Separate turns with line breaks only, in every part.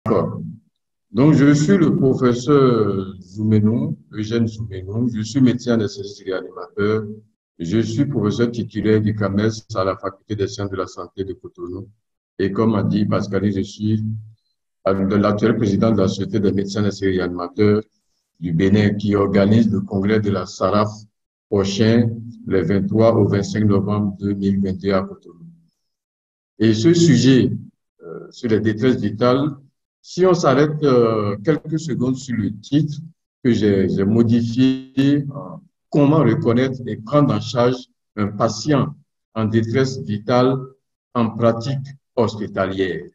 D'accord. Donc, je suis le professeur Zoumenou, Eugène Zoumenou. Je suis médecin anesthésiste réanimateur. Je suis professeur titulaire du CAMES à la Faculté des sciences de la santé de Cotonou. Et comme a dit Pascaline, je suis l'actuel président de la Société des médecins anesthésistes réanimateurs du Bénin qui organise le congrès de la SARAF prochain, les 23 au 25 novembre 2021 à Cotonou. Et ce sujet sur les détresses vitales, si on s'arrête quelques secondes sur le titre que j'ai modifié, comment reconnaître et prendre en charge un patient en détresse vitale en pratique hospitalière.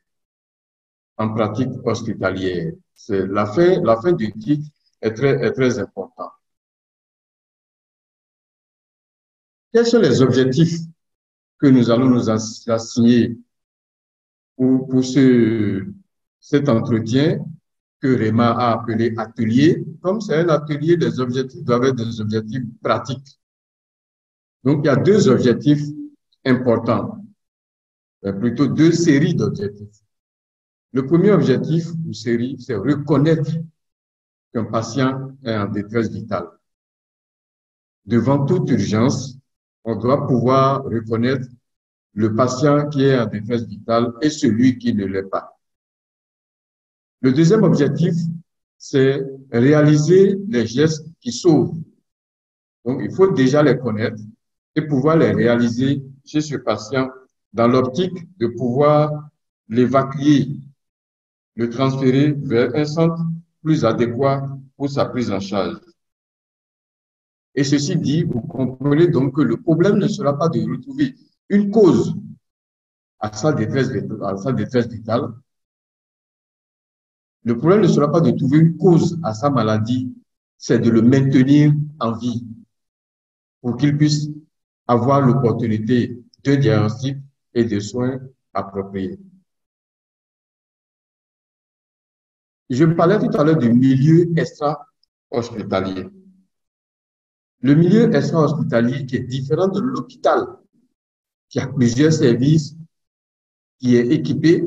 En pratique hospitalière. C'est la fin du titre est très importante. Quels sont les objectifs que nous allons nous assigner pour cet entretien que Réma a appelé atelier? Comme c'est un atelier, les objectifs doivent être des objectifs pratiques. Donc, il y a deux objectifs importants, plutôt deux séries d'objectifs. Le premier objectif ou série, c'est reconnaître qu'un patient est en détresse vitale. Devant toute urgence, on doit pouvoir reconnaître le patient qui est en détresse vitale et celui qui ne l'est pas. Le deuxième objectif, c'est réaliser les gestes qui sauvent. Donc, il faut déjà les connaître et pouvoir les réaliser chez ce patient dans l'optique de pouvoir l'évacuer, le transférer vers un centre plus adéquat pour sa prise en charge. Et ceci dit, vous comprenez donc que le problème ne sera pas de retrouver une cause à sa détresse vitale. Le problème ne sera pas de trouver une cause à sa maladie, c'est de le maintenir en vie pour qu'il puisse avoir l'opportunité de diagnostic et de soins appropriés. Je parlais tout à l'heure du milieu extra-hospitalier. Le milieu extra-hospitalier qui est différent de l'hôpital, qui a plusieurs services, qui est équipé.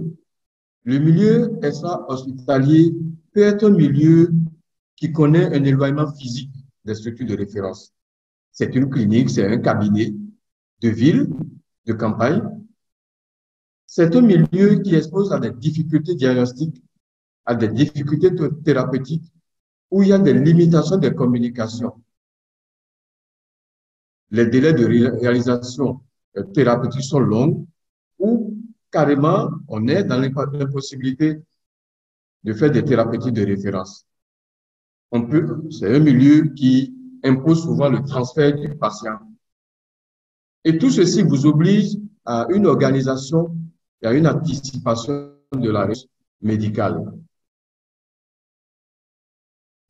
Le milieu extra-hospitalier peut être un milieu qui connaît un éloignement physique des structures de référence. C'est une clinique, c'est un cabinet de ville, de campagne. C'est un milieu qui expose à des difficultés diagnostiques, à des difficultés thérapeutiques, où il y a des limitations de communication. Les délais de réalisation thérapeutique sont longs, ou carrément, on est dans l'impossibilité de faire des thérapeutiques de référence. C'est un milieu qui impose souvent le transfert du patient. Et tout ceci vous oblige à une organisation et à une anticipation de la recherche médicale.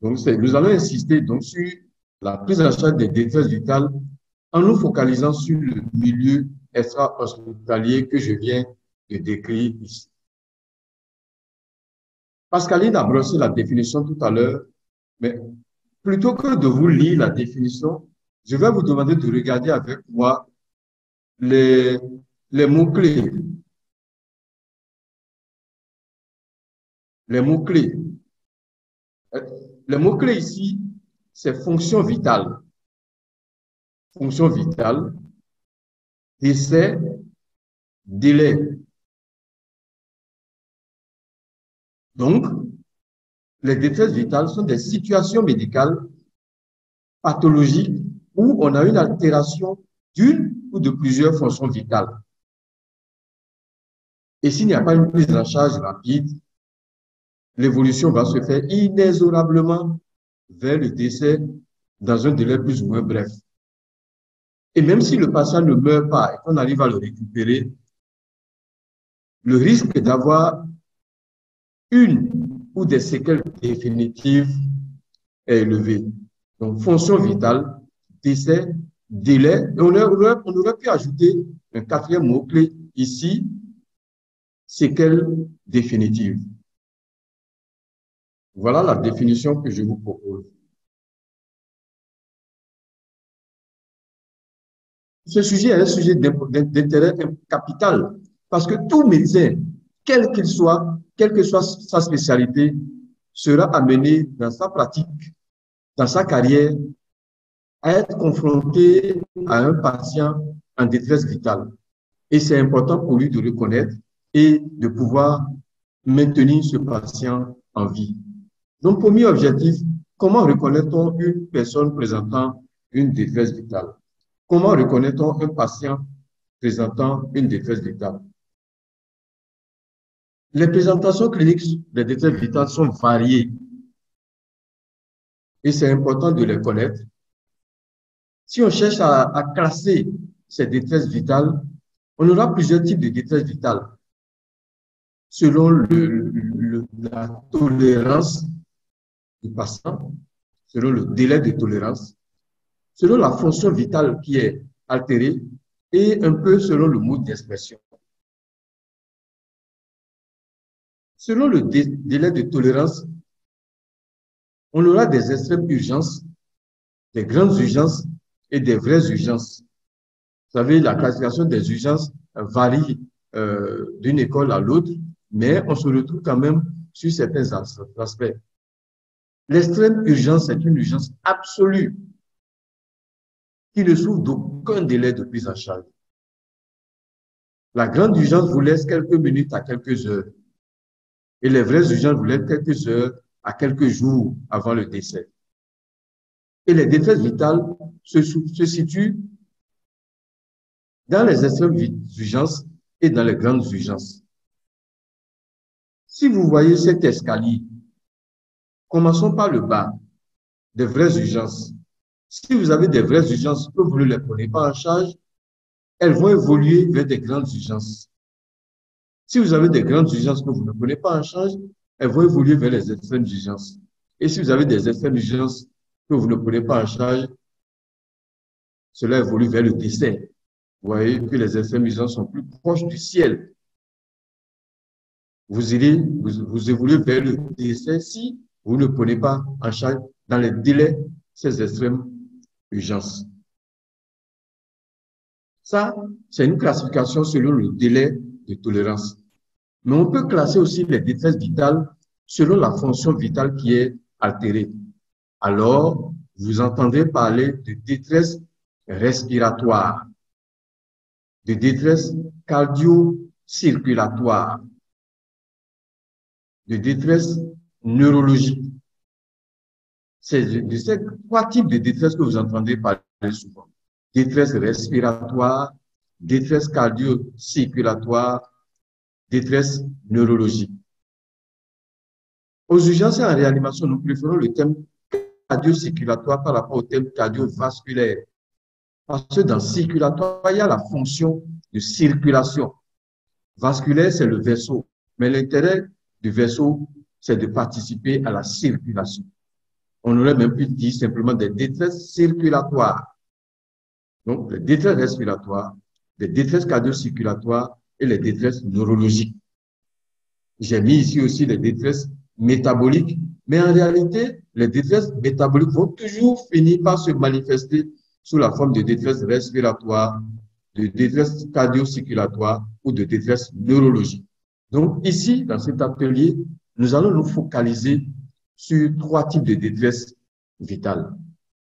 Donc, nous allons insister donc sur la prise en charge des détresses vitales en nous focalisant sur le milieu extra-hospitalier que je viens de décrire ici. Pascaline a brossé la définition tout à l'heure, mais plutôt que de vous lire la définition, je vais vous demander de regarder avec moi les mots-clés. Les mots-clés. Les mots-clés ici, c'est fonction vitale. Fonction vitale, décès, délai. Donc, les détresses vitales sont des situations médicales pathologiques où on a une altération d'une ou de plusieurs fonctions vitales. Et s'il n'y a pas une prise en charge rapide, l'évolution va se faire inexorablement vers le décès dans un délai plus ou moins bref. Et même si le patient ne meurt pas et qu'on arrive à le récupérer, le risque d'avoir une ou des séquelles définitives est élevé. Donc, fonction vitale, décès, délai. Et on aurait pu ajouter un quatrième mot-clé ici, séquelles définitives. Voilà la définition que je vous propose. Ce sujet est un sujet d'intérêt capital parce que tout médecin quel qu'il soit, quelle que soit sa spécialité, sera amené dans sa pratique, dans sa carrière, à être confronté à un patient en détresse vitale. Et c'est important pour lui de reconnaître et de pouvoir maintenir ce patient en vie. Donc, premier objectif, comment reconnaît-on une personne présentant une détresse vitale? Comment reconnaît-on un patient présentant une détresse vitale? Les présentations cliniques des détresse vitale sont variées et c'est important de les connaître. Si on cherche à classer ces détresses vitales, on aura plusieurs types de détresse vitale selon la tolérance du patient, selon le délai de tolérance, selon la fonction vitale qui est altérée et un peu selon le mode d'expression. Selon le délai de tolérance, on aura des extrêmes urgences, des grandes urgences et des vraies urgences. Vous savez, la classification des urgences varie d'une école à l'autre, mais on se retrouve quand même sur certains aspects. L'extrême urgence est une urgence absolue qui ne souffre d'aucun délai de prise en charge. La grande urgence vous laisse quelques minutes à quelques heures. Et les vraies urgences vous laissent quelques heures à quelques jours avant le décès. Et les détresses vitales se situent dans les extrêmes urgences et dans les grandes urgences. Si vous voyez cet escalier, commençons par le bas, des vraies urgences. Si vous avez des vraies urgences que vous ne les prenez pas en charge, elles vont évoluer vers des grandes urgences. Si vous avez des grandes urgences que vous ne prenez pas en charge, elles vont évoluer vers les extrêmes urgences. Et si vous avez des extrêmes urgences que vous ne prenez pas en charge, cela évolue vers le décès. Vous voyez que les extrêmes urgences sont plus proches du ciel. Vous évoluez vers le décès si vous ne prenez pas en charge dans les délais ces extrêmes urgences. Ça, c'est une classification selon le délai de tolérance. Mais on peut classer aussi les détresses vitales selon la fonction vitale qui est altérée. Alors, vous entendrez parler de détresse respiratoire, de détresse cardio-circulatoire, de détresse neurologique. C'est de ces trois types de détresse que vous entendez parler souvent. Détresse respiratoire, détresse cardio-circulatoire, détresse neurologique. Aux urgences et en réanimation, nous préférons le thème cardio-circulatoire par rapport au thème cardiovasculaire. Parce que dans circulatoire, il y a la fonction de circulation. Vasculaire, c'est le vaisseau. Mais l'intérêt du vaisseau, c'est de participer à la circulation. On aurait même pu dire simplement des détresses circulatoires. Donc, les détresses respiratoires, les détresses cardio-circulatoires et les détresses neurologiques. J'ai mis ici aussi les détresses métaboliques, mais en réalité, les détresses métaboliques vont toujours finir par se manifester sous la forme de détresse respiratoire, de détresse cardio-circulatoire ou de détresse neurologique. Donc ici, dans cet atelier, nous allons nous focaliser sur trois types de détresse vitale.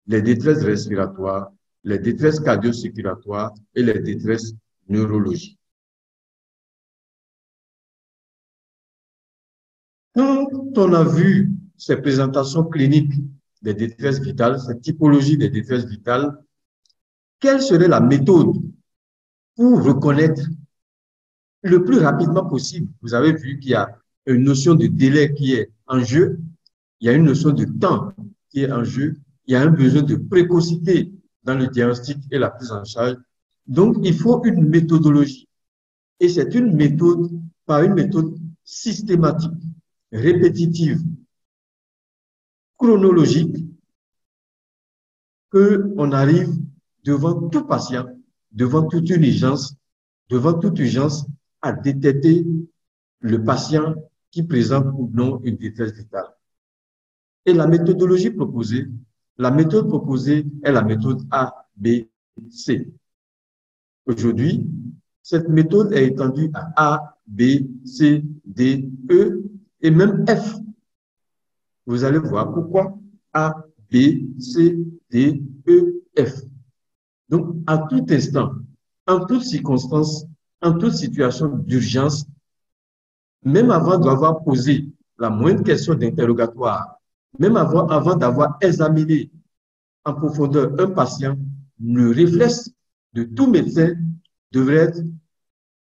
Les détresses respiratoires, les détresses cardio-circulatoires et les détresses neurologiques. Quand on a vu ces présentations cliniques des détresses vitales, cette typologie des détresses vitales, quelle serait la méthode pour reconnaître le plus rapidement possible? Vous avez vu qu'il y a une notion de délai qui est en jeu, il y a une notion de temps qui est en jeu, il y a un besoin de précocité dans le diagnostic et la prise en charge. Donc, il faut une méthodologie. Et c'est une méthode, par une méthode systématique, répétitive, chronologique, qu'on arrive devant tout patient, devant toute une urgence, à détecter le patient qui présente ou non une détresse vitale. Et la méthodologie proposée, la méthode proposée est la méthode ABC. Aujourd'hui, cette méthode est étendue à A, B, C, D, E et même F. Vous allez voir pourquoi A, B, C, D, E, F. Donc, à tout instant, en toute circonstance, en toute situation d'urgence, même avant d'avoir posé la moindre question d'interrogatoire, même avant d'avoir examiné en profondeur un patient, le réflexe de tout médecin devrait être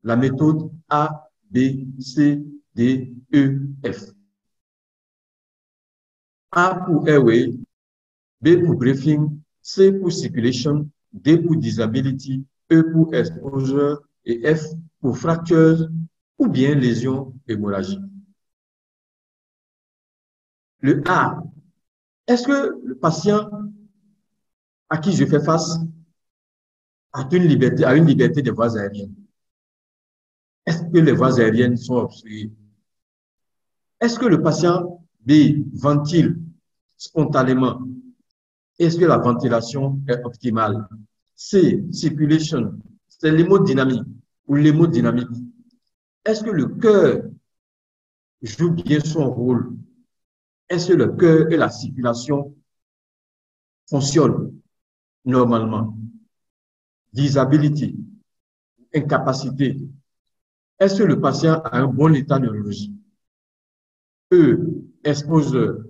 la méthode A, B, C, D, E, F. A pour airway, B pour breathing, C pour circulation, D pour disability, E pour exposure et F pour fracture ou bien lésion hémorragique. Le A, est-ce que le patient à qui je fais face a une liberté des voies aériennes? Est-ce que les voies aériennes sont obstruées? Est-ce que le patient B ventile spontanément? Est-ce que la ventilation est optimale? C, circulation, c'est l'hémodynamique ou l'hémodynamique. Est-ce que le cœur joue bien son rôle? Est-ce que le cœur et la circulation fonctionnent normalement? Disability, incapacité. Est-ce que le patient a un bon état neurologique? E, exposure,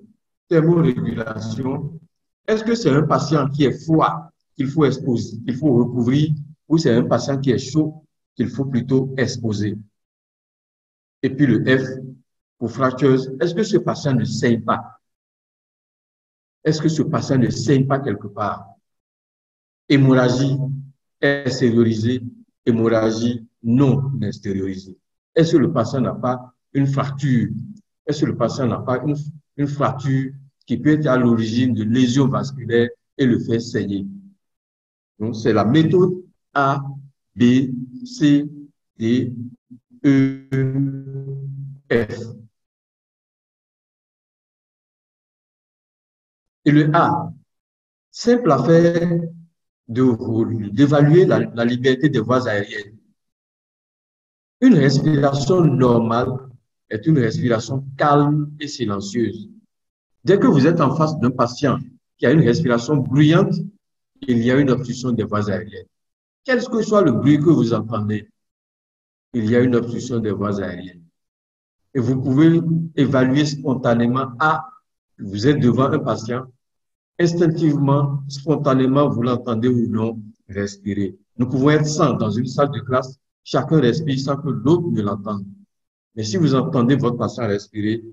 thermorégulation. Est-ce que c'est un patient qui est froid qu'il faut exposer, qu'il faut recouvrir, ou c'est un patient qui est chaud qu'il faut plutôt exposer? Et puis le F, pour fractures, est-ce que ce patient ne saigne pas? Est-ce que ce patient ne saigne pas quelque part? Hémorragie extériorisée, hémorragie non extériorisée. Est-ce que le patient n'a pas une fracture? Est-ce que le patient n'a pas une fracture qui peut être à l'origine de lésions vasculaires et le faire saigner? Donc, c'est la méthode A, B, C, D, E, F. Et le A, simple affaire d'évaluer la liberté des voies aériennes. Une respiration normale est une respiration calme et silencieuse. Dès que vous êtes en face d'un patient qui a une respiration bruyante, il y a une obstruction des voies aériennes. Quel que soit le bruit que vous entendez, il y a une obstruction des voies aériennes. Et vous pouvez évaluer spontanément, vous êtes devant un patient, instinctivement, spontanément, vous l'entendez ou non respirer. Nous pouvons être 100 dans une salle de classe, chacun respire sans que l'autre ne l'entende. Mais si vous entendez votre patient respirer,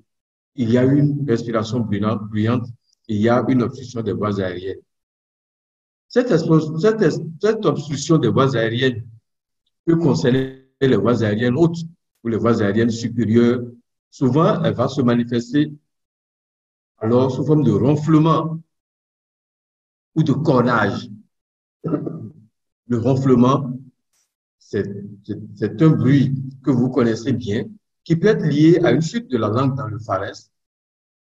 il y a une respiration bruyante, il y a une obstruction des voies aériennes. Cette obstruction des voies aériennes peut concerner les voies aériennes hautes ou les voies aériennes supérieures. Souvent, elle va se manifester alors sous forme de ronflement ou de cornage. Le ronflement, c'est un bruit que vous connaissez bien, qui peut être lié à une chute de la langue dans le pharynx,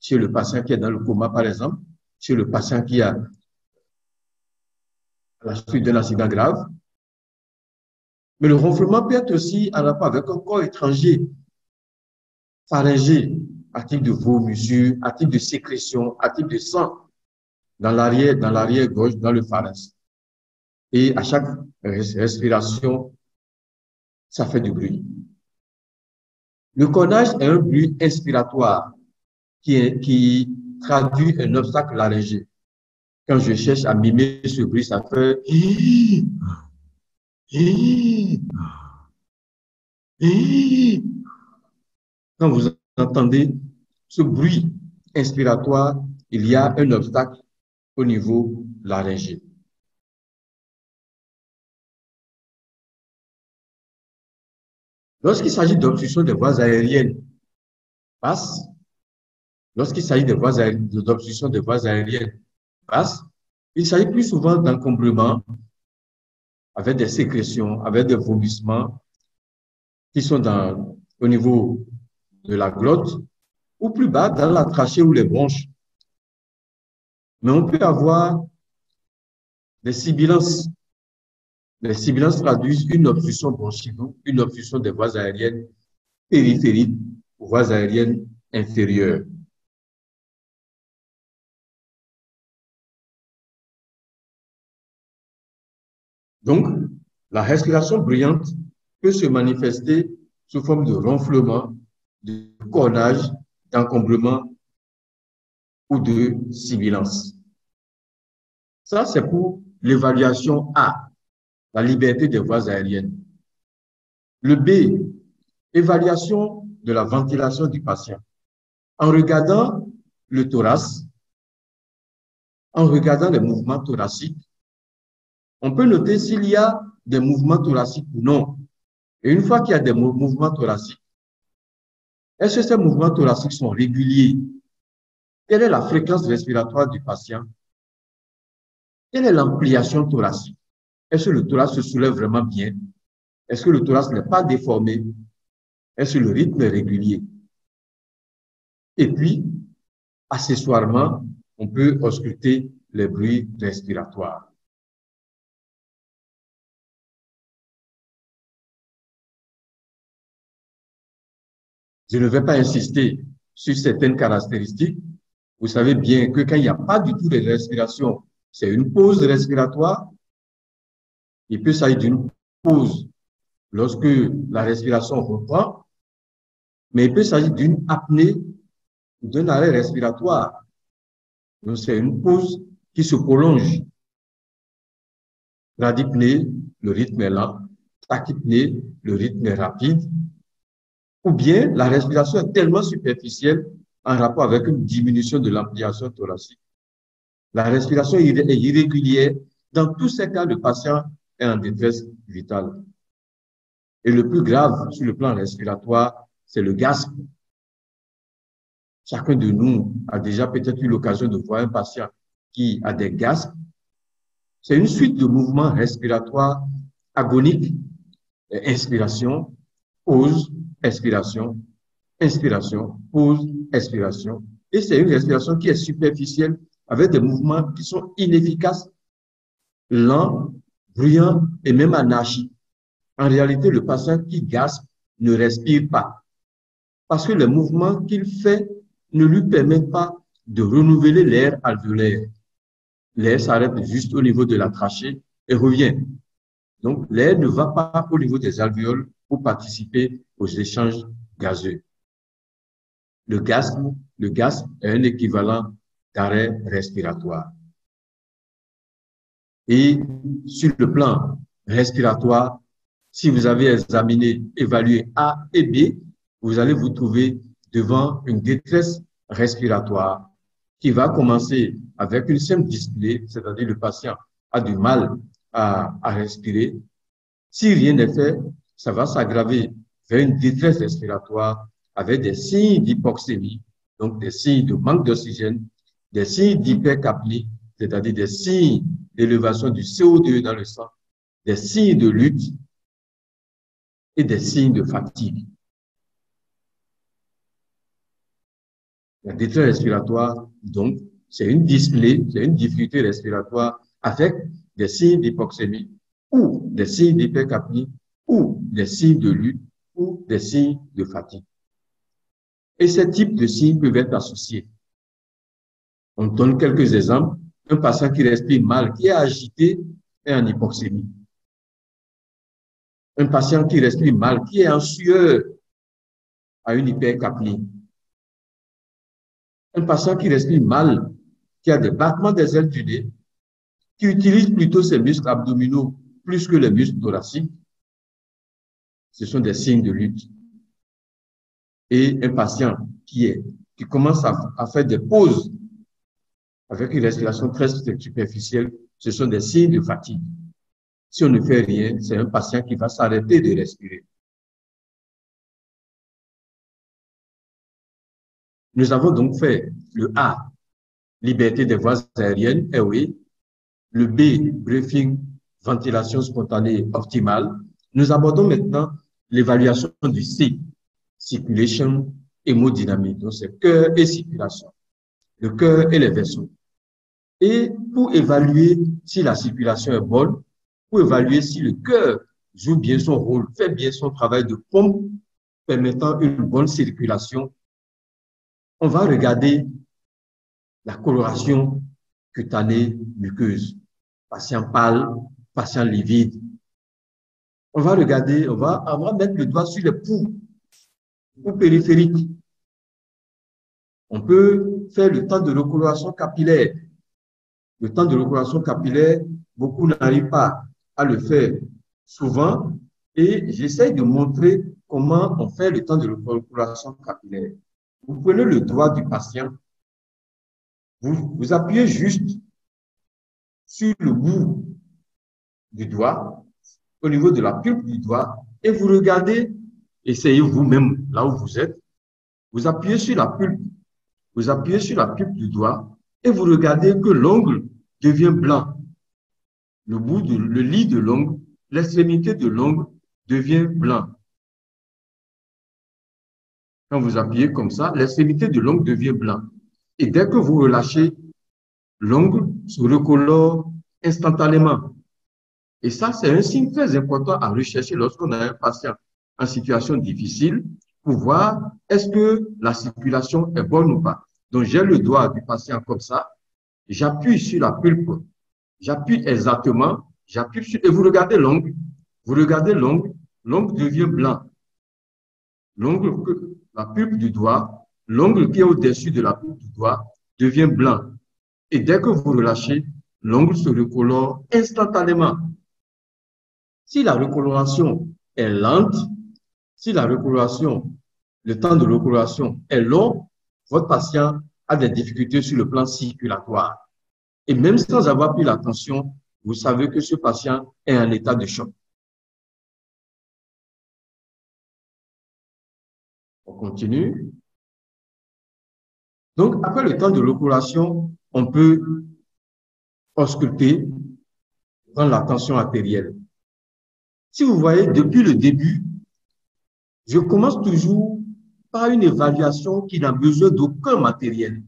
chez le patient qui est dans le coma, par exemple, chez le patient qui a la suite d'un accident grave. Mais le ronflement peut être aussi en rapport avec un corps étranger, pharyngé, à type de vomissure, à type de sécrétion, à type de sang dans l'arrière-gorge, dans le pharynx. Et à chaque respiration, ça fait du bruit. Le cornage est un bruit inspiratoire qui traduit un obstacle laryngé. Quand je cherche à mimer ce bruit, ça fait quand vous entendez ce bruit inspiratoire, il y a un obstacle au niveau laryngé. Lorsqu'il s'agit d'obstruction des voies aériennes basses, lorsqu'il s'agit d'obstruction des voies aériennes basses, il s'agit plus souvent d'encombrement avec des sécrétions, avec des vomissements qui sont au niveau de la glotte ou plus bas dans la trachée ou les bronches. Mais on peut avoir des sibilances. Les sibilances traduisent une obstruction bronchique, une obstruction des voies aériennes périphériques aux voies aériennes inférieures. Donc, la respiration bruyante peut se manifester sous forme de ronflement, de cornage, d'encombrement ou de sibilance. Ça, c'est pour l'évaluation A, la liberté des voies aériennes. Le B, évaluation de la ventilation du patient. En regardant le thorax, en regardant les mouvements thoraciques, on peut noter s'il y a des mouvements thoraciques ou non. Et une fois qu'il y a des mouvements thoraciques, est-ce que ces mouvements thoraciques sont réguliers? Quelle est la fréquence respiratoire du patient? Quelle est l'ampliation thoracique? Est-ce que le thorax se soulève vraiment bien? Est-ce que le thorax n'est pas déformé? Est-ce que le rythme est régulier? Et puis, accessoirement, on peut ausculter les bruits respiratoires. Je ne vais pas insister sur certaines caractéristiques. Vous savez bien que quand il n'y a pas du tout de respiration, c'est une pause respiratoire. Il peut s'agir d'une pause lorsque la respiration reprend, mais il peut s'agir d'une apnée ou d'un arrêt respiratoire. Donc, c'est une pause qui se prolonge. Bradypnée, le rythme est lent. Tachypnée, le rythme est rapide. Ou bien la respiration est tellement superficielle en rapport avec une diminution de l'ampliation thoracique. La respiration est irrégulière. Dans tous ces cas, le patient est en détresse vitale. Et le plus grave sur le plan respiratoire, c'est le gasp. Chacun de nous a déjà peut-être eu l'occasion de voir un patient qui a des gasps. C'est une suite de mouvements respiratoires agoniques. Inspiration, pause, expiration, inspiration, pause, expiration. Et c'est une respiration qui est superficielle avec des mouvements qui sont inefficaces, lents, bruyants et même anarchiques. En réalité, le patient qui gaspe ne respire pas parce que les mouvements qu'il fait ne lui permettent pas de renouveler l'air alvéolaire. L'air s'arrête juste au niveau de la trachée et revient. Donc, l'air ne va pas au niveau des alvéoles pour participer aux échanges gazeux. Le gasp est un équivalent d'arrêt respiratoire. Et sur le plan respiratoire, si vous avez examiné, évalué A et B, vous allez vous trouver devant une détresse respiratoire qui va commencer avec une simple dyspnée, c'est-à-dire le patient a du mal à respirer. Si rien n'est fait, ça va s'aggraver vers une détresse respiratoire avec des signes d'hypoxémie, donc des signes de manque d'oxygène, des signes d'hypercapnie, c'est-à-dire des signes d'élévation du CO2 dans le sang, des signes de lutte et des signes de fatigue. La détresse respiratoire, donc, c'est une dyspnée, c'est une difficulté respiratoire avec des signes d'hypoxémie ou des signes d'hypercapnie ou des signes de lutte ou des signes de fatigue. Et ces types de signes peuvent être associés. On donne quelques exemples. Un patient qui respire mal, qui est agité, est en hypoxémie. Un patient qui respire mal, qui est en sueur, a une hypercapnie. Un patient qui respire mal, qui a des battements des ailes du nez, qui utilise plutôt ses muscles abdominaux plus que les muscles thoraciques, ce sont des signes de lutte. Et un patient qui commence à faire des pauses avec une respiration très superficielle, ce sont des signes de fatigue. Si on ne fait rien, c'est un patient qui va s'arrêter de respirer. Nous avons donc fait le A, liberté des voies aériennes, oui. Le B, briefing, ventilation spontanée optimale. Nous abordons maintenant l'évaluation du C, circulation hémodynamique. Donc, c'est cœur et circulation. Le cœur et les vaisseaux. Et pour évaluer si la circulation est bonne, pour évaluer si le cœur joue bien son rôle, fait bien son travail de pompe, permettant une bonne circulation, on va regarder la coloration cutanée muqueuse, patient pâle, patient livide. On va regarder, on va mettre le doigt sur les poux périphériques. On peut faire le temps de recoloration capillaire. Le temps de recoloration capillaire, beaucoup n'arrivent pas à le faire souvent et j'essaie de montrer comment on fait le temps de recoloration capillaire. Vous prenez le doigt du patient, vous appuyez juste sur le bout du doigt, au niveau de la pulpe du doigt, et vous regardez, essayez vous-même là où vous êtes, vous appuyez sur la pulpe, du doigt, et vous regardez que l'ongle devient blanc. Le lit de l'ongle, l'extrémité de l'ongle devient blanc. Quand vous appuyez comme ça, l'extrémité de l'ongle devient blanc. Et dès que vous relâchez, l'ongle se recolore instantanément. Et ça, c'est un signe très important à rechercher lorsqu'on a un patient en situation difficile pour voir est-ce que la circulation est bonne ou pas. Donc, j'ai le doigt du patient comme ça, j'appuie sur la pulpe, j'appuie exactement, et vous regardez l'ongle, l'ongle devient blanc. L'ongle, la pulpe du doigt, l'ongle qui est au-dessus de la pulpe du doigt devient blanc. Et dès que vous relâchez, l'ongle se recolore instantanément. Si la recoloration est lente, si la recoloration, le temps de recoloration est long, votre patient a des difficultés sur le plan circulatoire. Et même sans avoir pris l'attention, vous savez que ce patient est en état de choc. On continue. Donc, après le temps de recoloration, on peut ausculter, prendre la tension artérielle. Si vous voyez, depuis le début, je commence toujours par une évaluation qui n'a besoin d'aucun matériel.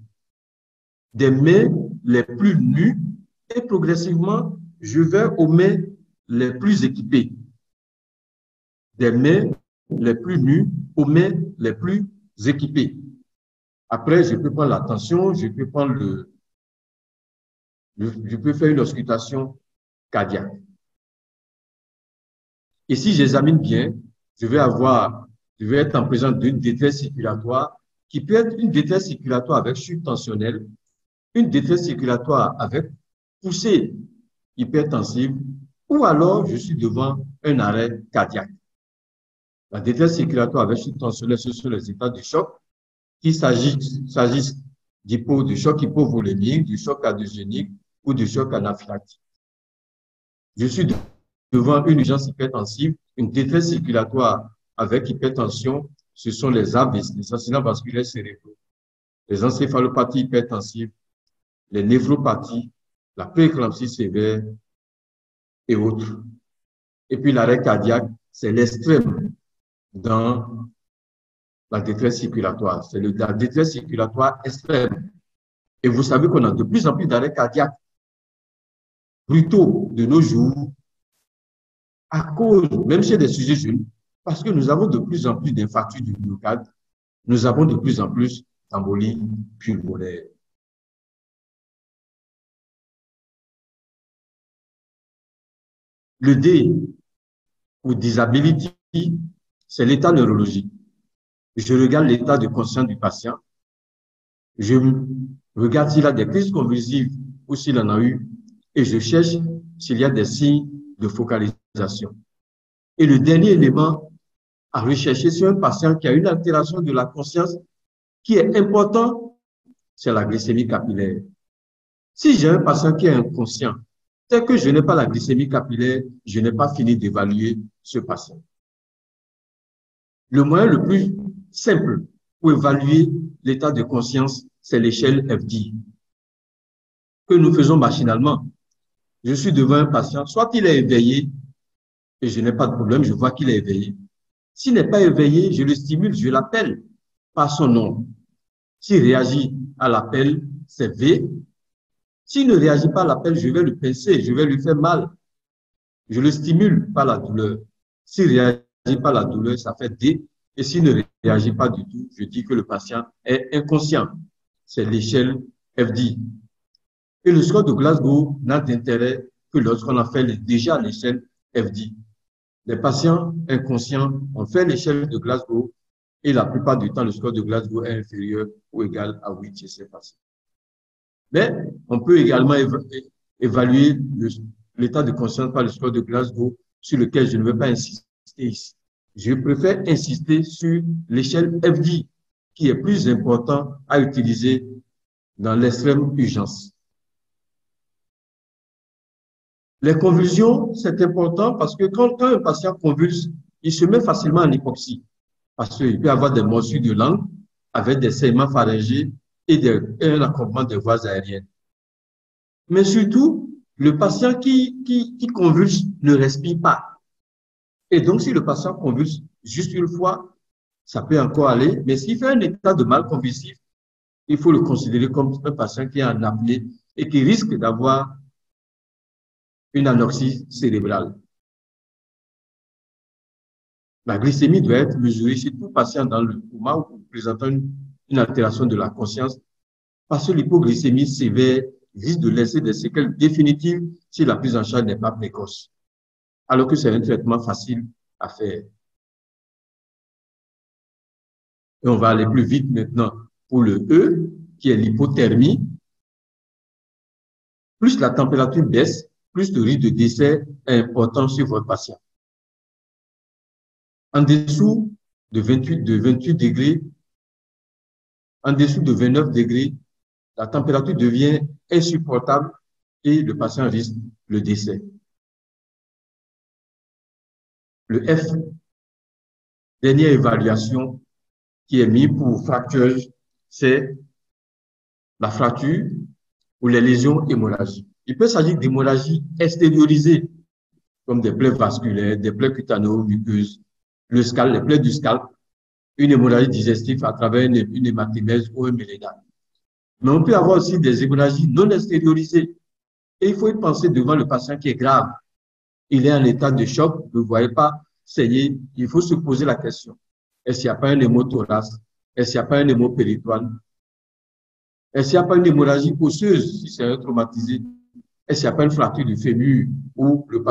Des mains les plus nues et progressivement, je vais aux mains les plus équipées. Des mains les plus nues aux mains les plus équipées. Après, je peux prendre la tension, je peux faire une auscultation cardiaque. Et si j'examine bien, je vais être en présence d'une détresse circulatoire qui peut être une détresse circulatoire avec chute tensionnelle, une détresse circulatoire avec poussée hypertensive, ou alors je suis devant un arrêt cardiaque. La détresse circulatoire avec chute tensionnelle, ce sont les états de choc, qu'il s'agisse du choc hypovolémique, du choc cardiogénique ou du choc anaphylactique. Je suis devant une urgence hypertensive, une détresse circulatoire avec hypertension, ce sont les AVC, les accidents vasculaires cérébraux, les encéphalopathies hypertensives, les néphropathies, la prééclampsie sévère et autres. Et puis l'arrêt cardiaque, c'est l'extrême dans la détresse circulatoire. C'est la détresse circulatoire extrême. Et vous savez qu'on a de plus en plus d'arrêts cardiaques brutaux de nos jours, à cause, même chez des sujets jeunes, parce que nous avons de plus en plus d'infarctus du myocarde, nous avons de plus en plus d'embolie pulmonaire. Le D, ou disability, c'est l'état neurologique. Je regarde l'état de conscience du patient. Je regarde s'il a des crises convulsives ou s'il en a eu, et je cherche s'il y a des signes de focalisation. Et le dernier élément à rechercher sur un patient qui a une altération de la conscience qui est important, c'est la glycémie capillaire. Si j'ai un patient qui est inconscient, c'est que je n'ai pas la glycémie capillaire, je n'ai pas fini d'évaluer ce patient. Le moyen le plus simple pour évaluer l'état de conscience, c'est l'échelle FD, que nous faisons machinalement. Je suis devant un patient, soit il est éveillé, et je n'ai pas de problème, je vois qu'il est éveillé. S'il n'est pas éveillé, je le stimule, je l'appelle par son nom. S'il réagit à l'appel, c'est V. S'il ne réagit pas à l'appel, je vais le pincer, je vais lui faire mal. Je le stimule par la douleur. S'il ne réagit pas à la douleur, ça fait D. Et s'il ne réagit pas du tout, je dis que le patient est inconscient. C'est l'échelle FD. Et le score de Glasgow n'a d'intérêt que lorsqu'on a fait déjà l'échelle FD. Les patients inconscients ont fait l'échelle de Glasgow et la plupart du temps, le score de Glasgow est inférieur ou égal à 8 chez ces patients. Mais on peut également évaluer l'état de conscience par le score de Glasgow, sur lequel je ne vais pas insister ici. Je préfère insister sur l'échelle FD, qui est plus important à utiliser dans l'extrême urgence. Les convulsions, c'est important parce que quand un patient convulse, il se met facilement en hypoxie, parce qu'il peut avoir des morsures de langue avec des saignements pharyngés et un accompagnement des voies aériennes. Mais surtout, le patient qui convulse ne respire pas. Et donc, si le patient convulse juste une fois, ça peut encore aller. Mais s'il fait un état de mal convulsif, il faut le considérer comme un patient qui est en apnée et qui risque d'avoir une anoxie cérébrale. La glycémie doit être mesurée chez tout patient dans le coma ou présentant une altération de la conscience, parce que l'hypoglycémie sévère risque de laisser des séquelles définitives si la prise en charge n'est pas précoce, alors que c'est un traitement facile à faire. Et on va aller plus vite maintenant pour le E, qui est l'hypothermie. Plus la température baisse, plus le risque de décès est important sur votre patient. En dessous de 28 degrés, en dessous de 29 degrés, la température devient insupportable et le patient risque le décès. Le F, dernière évaluation qui est mise pour fracture, c'est la fracture ou les lésions hémorragiques. Il peut s'agir d'hémorragies extériorisées, comme des plaies vasculaires, des plaies cutano-muqueuses, le scalp, les plaies du scalp, une hémorragie digestive à travers une hématémèse ou un méléname. Mais on peut avoir aussi des hémorragies non extériorisées. Et il faut y penser devant le patient qui est grave. Il est en état de choc, vous ne voyez pas saigner. Il faut se poser la question. Est-ce qu'il n'y a pas un hémothorax? Est-ce qu'il n'y a pas un hémopéritoine? Est-ce qu'il n'y a pas une hémorragie osseuse si c'est un traumatisé? Est-ce qu'il n'y a pas une fracture du fémur où le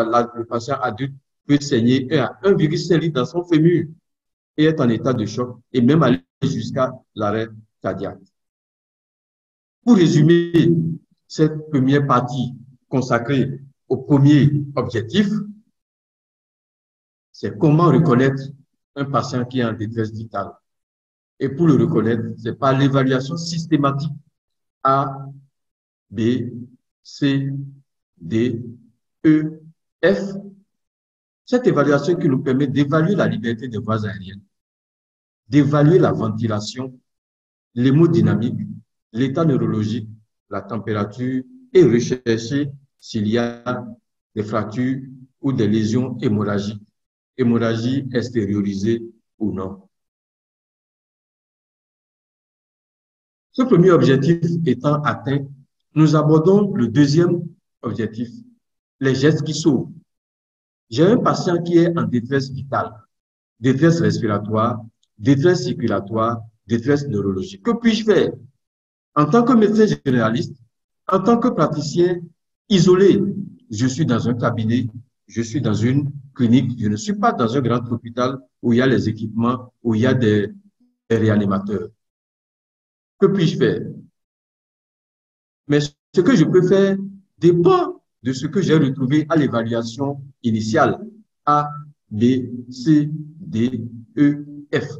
patient adulte peut saigner et a un virus litre dans son fémur et est en état de choc et même aller jusqu'à l'arrêt cardiaque? Pour résumer cette première partie consacrée au premier objectif, c'est comment reconnaître un patient qui est en détresse vitale. Et pour le reconnaître, c'est par l'évaluation systématique A, B, C, D, E, F. Cette évaluation qui nous permet d'évaluer la liberté des voies aériennes, d'évaluer la ventilation, l'hémodynamique, l'état neurologique, la température et rechercher s'il y a des fractures ou des lésions hémorragiques, hémorragie extériorisée ou non. Ce premier objectif étant atteint, nous abordons le deuxième objectif, les gestes qui sauvent. J'ai un patient qui est en détresse vitale, détresse respiratoire, détresse circulatoire, détresse neurologique. Que puis-je faire? En tant que médecin généraliste, en tant que praticien isolé, je suis dans un cabinet, je suis dans une clinique, je ne suis pas dans un grand hôpital où il y a les équipements, où il y a des réanimateurs. Que puis-je faire? Mais ce que je peux faire dépend de ce que j'ai retrouvé à l'évaluation initiale. A, B, C, D, E, F.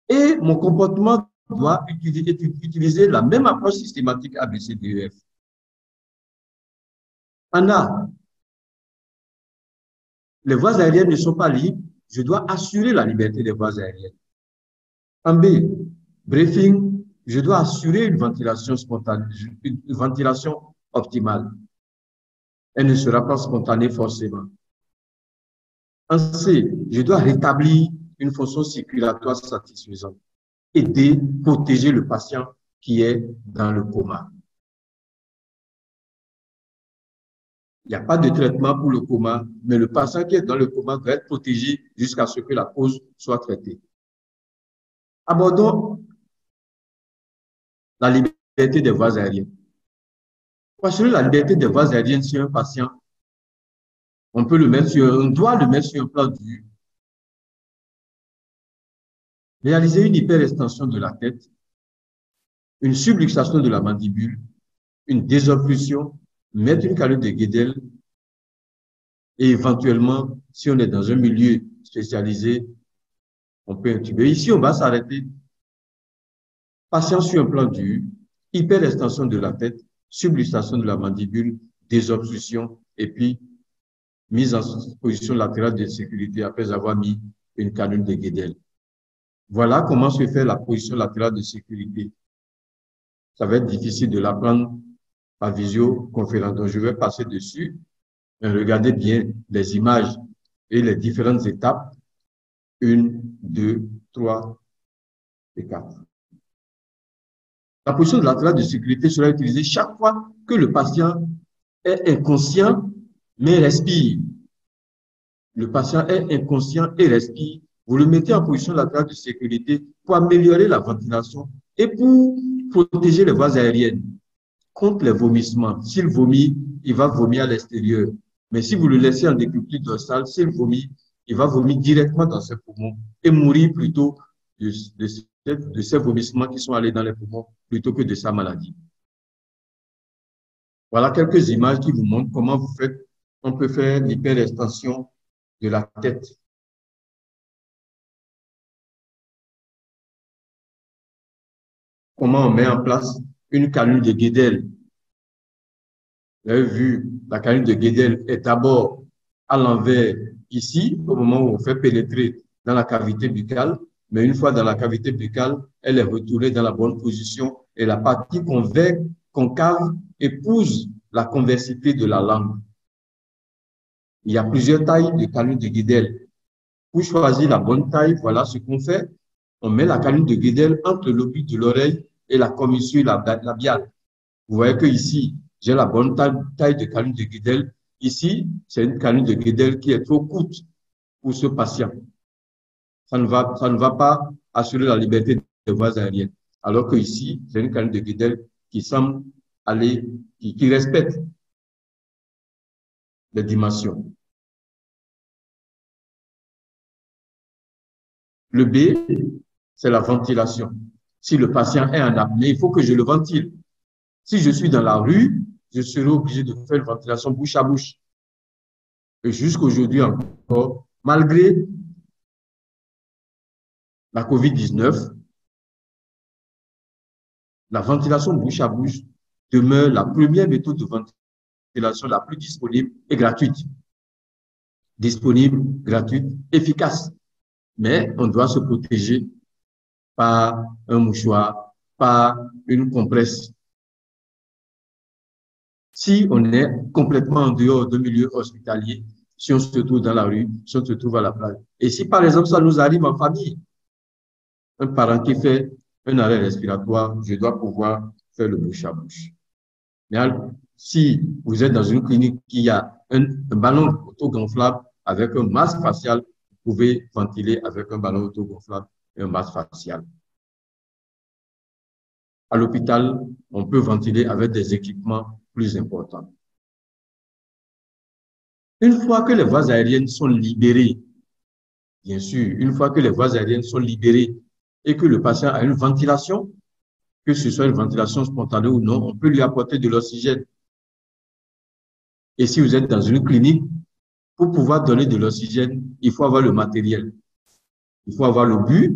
Et mon comportement doit utiliser la même approche systématique A, B, C, D, E, F. En A, les voies aériennes ne sont pas libres, je dois assurer la liberté des voies aériennes. En B, briefing, je dois assurer une ventilation spontanée, une ventilation optimale. Elle ne sera pas spontanée forcément. En C, je dois rétablir une fonction circulatoire satisfaisante et D, protéger le patient qui est dans le coma. Il n'y a pas de traitement pour le coma, mais le patient qui est dans le coma doit être protégé jusqu'à ce que la cause soit traitée. Abordons la liberté des voies aériennes. Pour assurer la liberté des voies aériennes sur un patient, on doit le mettre sur un plan dur, réaliser une hyperextension de la tête, une subluxation de la mandibule, une désocclusion, mettre une canule de Guédel et éventuellement, si on est dans un milieu spécialisé, on peut intuber. Ici, on va s'arrêter. Patient sur un plan dur, hyperextension de la tête, subluxation de la mandibule, désobstruction et puis mise en position latérale de sécurité après avoir mis une canule de Guédel. Voilà comment se fait la position latérale de sécurité. Ça va être difficile de l'apprendre par visioconférence. Donc, je vais passer dessus. Regardez bien les images et les différentes étapes. 1, 2, 3 et 4. La position latérale de sécurité sera utilisée chaque fois que le patient est inconscient mais respire. Le patient est inconscient et respire. Vous le mettez en position latérale de sécurité pour améliorer la ventilation et pour protéger les voies aériennes contre les vomissements. S'il vomit, il va vomir à l'extérieur. Mais si vous le laissez en décuplé dorsal, s'il vomit, il va vomir directement dans ses poumons et mourir plutôt de ces vomissements qui sont allés dans les poumons plutôt que de sa maladie. Voilà quelques images qui vous montrent comment on peut faire l'hyperextension de la tête. Comment on met en place une canule de Guédel. Vous avez vu, la canule de Guédel est d'abord à l'envers ici, au moment où on fait pénétrer dans la cavité buccale, mais une fois dans la cavité buccale, elle est retournée dans la bonne position et la partie concave épouse la convexité de la langue. Il y a plusieurs tailles de canule de Guédel. Pour choisir la bonne taille, voilà ce qu'on fait. On met la canule de Guédel entre le lobule de l'oreille et la commissure labiale. Vous voyez que ici, j'ai la bonne taille de canule de Guédel. Ici, c'est une canule de Guédel qui est trop courte pour ce patient. Ça ne va pas assurer la liberté des voies aériennes. Alors que ici, c'est une canule de Guédel qui semble aller, qui respecte les dimensions. Le B, c'est la ventilation. Si le patient est en apnée, il faut que je le ventile. Si je suis dans la rue, je serai obligé de faire une ventilation bouche à bouche. Et jusqu'aujourd'hui encore, malgré la COVID-19, la ventilation bouche à bouche demeure la première méthode de ventilation la plus disponible et gratuite. Disponible, gratuite, efficace. Mais on doit se protéger par un mouchoir, par une compresse. Si on est complètement en dehors d'un milieu hospitalier, si on se trouve dans la rue, si on se trouve à la plage. Et si par exemple ça nous arrive en famille, un parent qui fait un arrêt respiratoire, je dois pouvoir faire le bouche à bouche. Mais si vous êtes dans une clinique qui a un ballon autogonflable avec un masque facial, vous pouvez ventiler avec un ballon autogonflable et un masque facial. À l'hôpital, on peut ventiler avec des équipements plus importants. Une fois que les voies aériennes sont libérées, bien sûr, une fois que les voies aériennes sont libérées et que le patient a une ventilation, que ce soit une ventilation spontanée ou non, on peut lui apporter de l'oxygène. Et si vous êtes dans une clinique, pour pouvoir donner de l'oxygène, il faut avoir le matériel. Il faut avoir le but,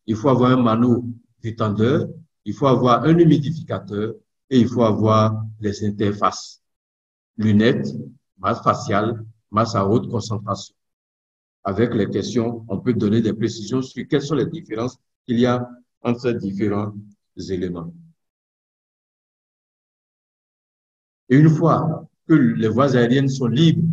il faut avoir un mano détendeur, il faut avoir un humidificateur et il faut avoir les interfaces. Lunettes, masse faciale, masse à haute concentration. Avec les questions, on peut donner des précisions sur quelles sont les différences qu'il y a entre différents éléments. Et une fois que les voies aériennes sont libres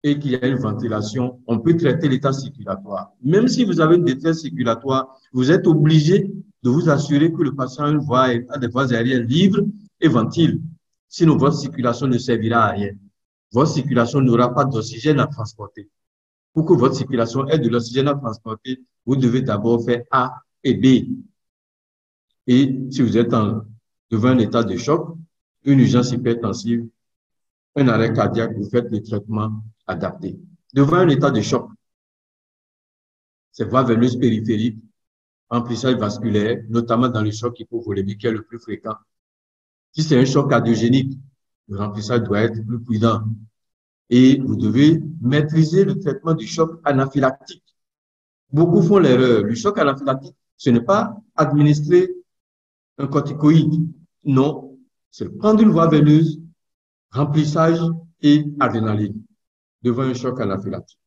et qu'il y a une ventilation, on peut traiter l'état circulatoire. Même si vous avez une détresse circulatoire, vous êtes obligé de vous assurer que le patient a des voies aériennes libres et ventile. Sinon, votre circulation ne servira à rien. Votre circulation n'aura pas d'oxygène à transporter. Pour que votre circulation ait de l'oxygène à transporter, vous devez d'abord faire A et B. Et si vous êtes devant un état de choc, une urgence hypertensive, un arrêt cardiaque, vous faites le traitement adapté. Devant un état de choc, c'est voie veineuse périphérique, remplissage vasculaire, notamment dans le choc hypovolémique qui est le plus fréquent. Si c'est un choc cardiogénique, le remplissage doit être plus prudent. Et vous devez maîtriser le traitement du choc anaphylactique. Beaucoup font l'erreur. Le choc anaphylactique, ce n'est pas administrer un corticoïde. Non, c'est prendre une voie veineuse, remplissage et adrénaline devant un choc anaphylactique.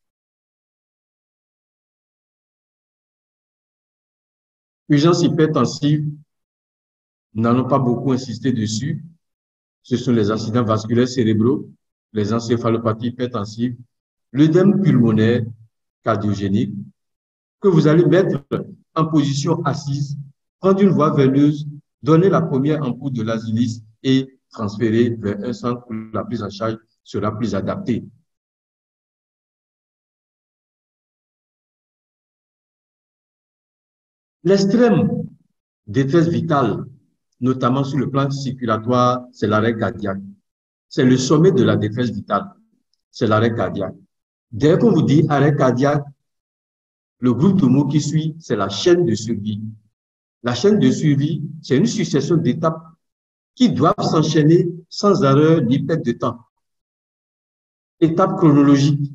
Urgence hypertensive, nous n'allons pas beaucoup insister dessus. Ce sont les accidents vasculaires cérébraux, les encéphalopathies hypertensives, l'œdème pulmonaire cardiogénique, que vous allez mettre en position assise, prendre une voie veineuse, donner la première ampoule de l'azylis et transférer vers un centre où la prise en charge sera plus adaptée. L'extrême détresse vitale, notamment sur le plan circulatoire, c'est l'arrêt cardiaque. C'est le sommet de la détresse vitale, c'est l'arrêt cardiaque. Dès qu'on vous dit arrêt cardiaque, le groupe de mots qui suit, c'est la chaîne de survie. La chaîne de survie, c'est une succession d'étapes qui doivent s'enchaîner sans erreur ni perte de temps. Étape chronologique.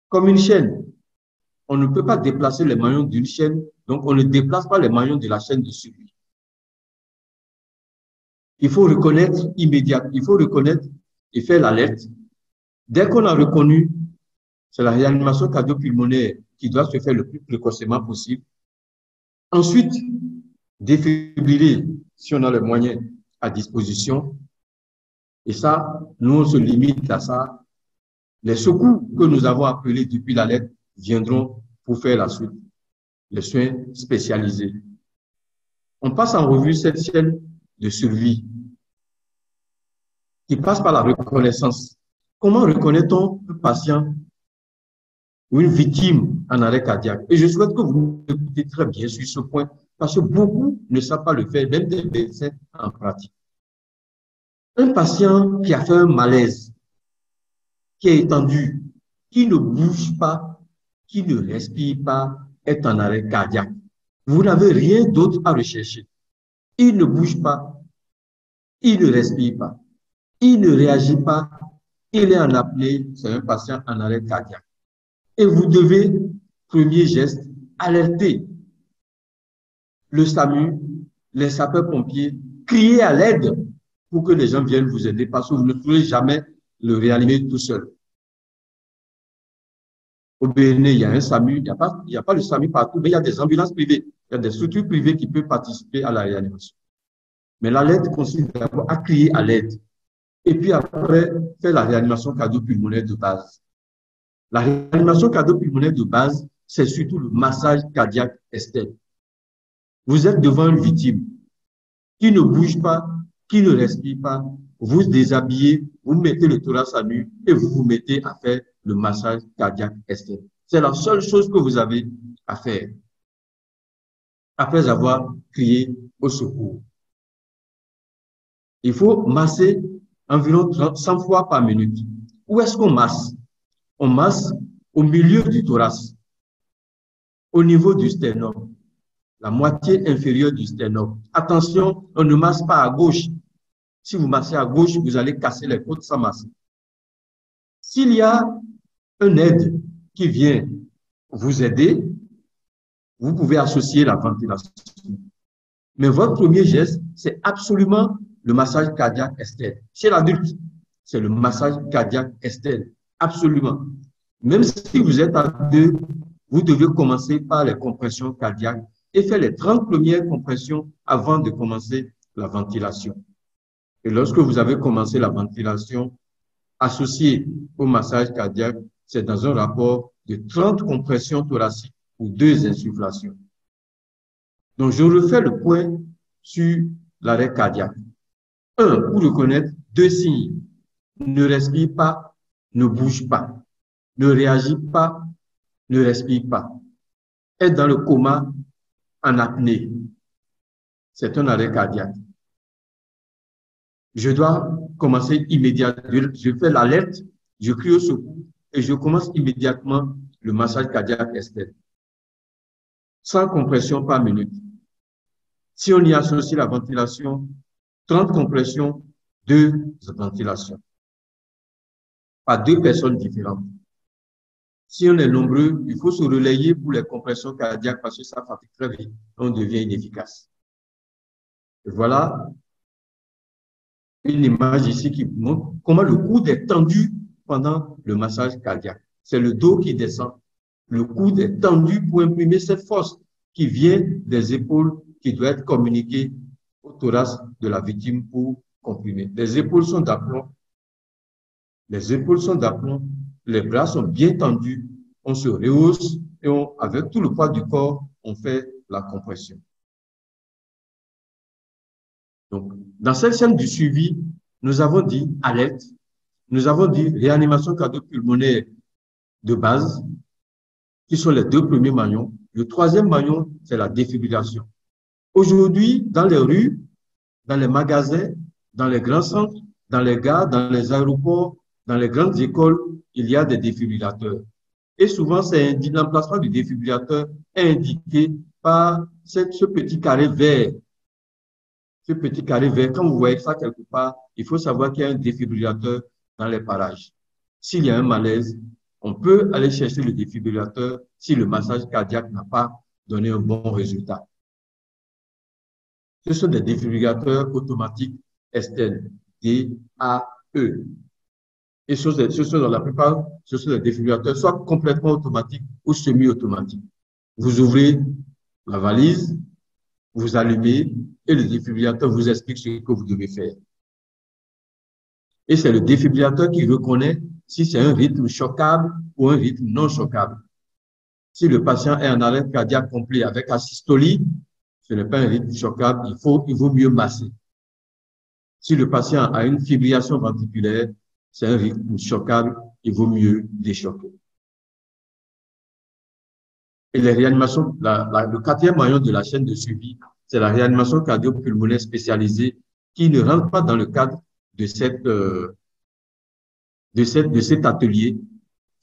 Comme une chaîne, on ne peut pas déplacer les maillons d'une chaîne, donc on ne déplace pas les maillons de la chaîne de survie. Il faut reconnaître immédiatement, il faut reconnaître et faire l'alerte. Dès qu'on a reconnu, c'est la réanimation cardio-pulmonaire qui doit se faire le plus précocement possible. Ensuite, défibriller si on a les moyens à disposition. Et ça, nous, on se limite à ça. Les secours que nous avons appelés depuis l'alerte viendront pour faire la suite, les soins spécialisés. On passe en revue cette chaîne de survie qui passe par la reconnaissance. Comment reconnaît-on un patient ou une victime en arrêt cardiaque? Et je souhaite que vous écoutez très bien sur ce point, parce que beaucoup ne savent pas le faire, même des médecins en pratique. Un patient qui a fait un malaise, qui est étendu, qui ne bouge pas, qui ne respire pas, est en arrêt cardiaque. Vous n'avez rien d'autre à rechercher. Il ne bouge pas, il ne respire pas, il ne réagit pas, il est en apnée, c'est un patient en arrêt cardiaque. Et vous devez, premier geste, alerter le SAMU, les sapeurs-pompiers, crier à l'aide pour que les gens viennent vous aider, parce que vous ne pourrez jamais le réanimer tout seul. Au Bénin, il y a un SAMU, il n'y a pas le SAMU partout, mais il y a des ambulances privées, il y a des structures privées qui peuvent participer à la réanimation. Mais l'alerte consiste d'abord à crier à l'aide. Et puis après, faire la réanimation cardio-pulmonaire de base. La réanimation cardio-pulmonaire de base, c'est surtout le massage cardiaque externe. Vous êtes devant une victime qui ne bouge pas, qui ne respire pas, vous déshabillez, vous mettez le thorax à nu et vous vous mettez à faire le massage cardiaque externe. C'est la seule chose que vous avez à faire après avoir crié au secours. Il faut masser environ 100 fois par minute. Où est-ce qu'on masse? On masse au milieu du thorax, au niveau du sternum, la moitié inférieure du sternum. Attention, on ne masse pas à gauche. Si vous massez à gauche, vous allez casser les côtes sans masser. S'il y a un aide qui vient vous aider, vous pouvez associer la ventilation. Mais votre premier geste, c'est absolument le massage cardiaque externe. Chez l'adulte, c'est le massage cardiaque externe. Absolument. Même si vous êtes à deux, vous devez commencer par les compressions cardiaques et faire les 30 premières compressions avant de commencer la ventilation. Et lorsque vous avez commencé la ventilation, associée au massage cardiaque, c'est dans un rapport de 30 compressions thoraciques ou 2 insufflations. Donc, je refais le point sur l'arrêt cardiaque. 1, pour reconnaître 2 signes. Ne respire pas, ne bouge pas. ne réagit pas, ne respire pas, est dans le coma en apnée. C'est un arrêt cardiaque. Je dois commencer immédiatement. Je fais l'alerte, je crie au secours et je commence immédiatement le massage cardiaque externe. 100 compressions par minute. Si on y associe la ventilation, 30 compressions, 2 ventilations. Par 2 personnes différentes. Si on est nombreux, il faut se relayer pour les compressions cardiaques parce que ça fatigue très vite. On devient inefficace. Et voilà une image ici qui montre comment le coude est tendu pendant le massage cardiaque. C'est le dos qui descend. Le coude est tendu pour imprimer cette force qui vient des épaules qui doit être communiquée au thorax de la victime pour comprimer. Les épaules sont d'aplomb. Les épaules sont d'aplomb. Les bras sont bien tendus. On se rehausse et avec tout le poids du corps, on fait la compression. Donc, dans cette scène du suivi, nous avons dit alerte, nous avons dit réanimation cardio-pulmonaire de base, qui sont les 2 premiers maillons. Le 3e maillon, c'est la défibrillation. Aujourd'hui, dans les rues, dans les magasins, dans les grands centres, dans les gares, dans les aéroports, dans les grandes écoles, il y a des défibrillateurs. Et souvent, l'emplacement du défibrillateur est indiqué par ce petit carré vert. Ce petit carré vert, quand vous voyez ça quelque part, il faut savoir qu'il y a un défibrillateur dans les parages. S'il y a un malaise, on peut aller chercher le défibrillateur si le massage cardiaque n'a pas donné un bon résultat. Ce sont des défibrillateurs automatiques externes, DAE. Et ce sont dans la plupart, ce sont des défibrillateurs soit complètement automatiques ou semi-automatiques. Vous ouvrez la valise, vous allumez et le défibrillateur vous explique ce que vous devez faire. Et c'est le défibrillateur qui reconnaît si c'est un rythme choquable ou un rythme non choquable. Si le patient est en arrêt cardiaque complet avec asystolie, ce n'est pas un rythme choquable, il vaut mieux masser. Si le patient a une fibrillation ventriculaire, c'est un rythme choquable, il vaut mieux déchoquer. Et les réanimations, le 4e maillon de la chaîne de suivi, c'est la réanimation cardio-pulmonaire spécialisée qui ne rentre pas dans le cadre de cet atelier.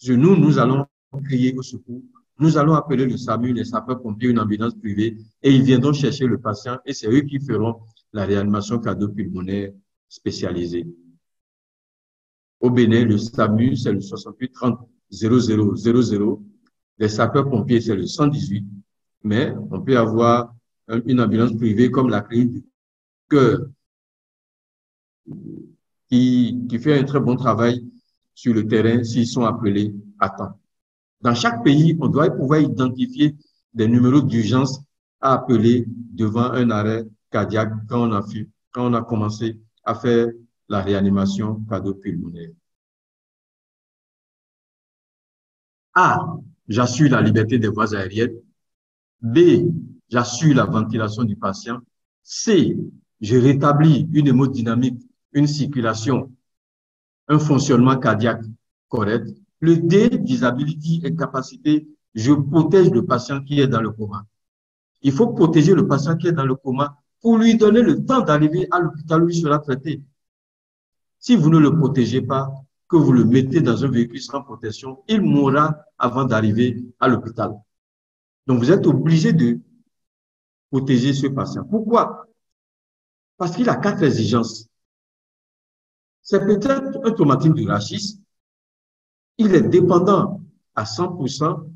Nous allons crier au secours. Nous allons appeler le SAMU, les sapeurs-pompiers, une ambulance privée, et ils viendront chercher le patient et c'est eux qui feront la réanimation cardio-pulmonaire spécialisée. Au Bénin, le SAMU, c'est le 68 30 00 00. Les sapeurs-pompiers, c'est le 118. Mais on peut avoir une ambulance privée comme la clinique du cœur qui fait un très bon travail sur le terrain s'ils sont appelés à temps. Dans chaque pays, on doit pouvoir identifier des numéros d'urgence à appeler devant un arrêt cardiaque quand on a commencé à faire la réanimation cardio-pulmonaire. A, j'assure la liberté des voies aériennes. B, j'assure la ventilation du patient. C, je rétablis une hémodynamique, une circulation, un fonctionnement cardiaque correct. Le D, disability et capacité, je protège le patient qui est dans le coma. Il faut protéger le patient qui est dans le coma pour lui donner le temps d'arriver à l'hôpital où il sera traité. Si vous ne le protégez pas, que vous le mettez dans un véhicule sans protection, il mourra avant d'arriver à l'hôpital. Donc, vous êtes obligé de protéger ce patient. Pourquoi? Parce qu'il a 4 exigences. C'est peut-être un traumatisme du rachis. Il est dépendant à 100%.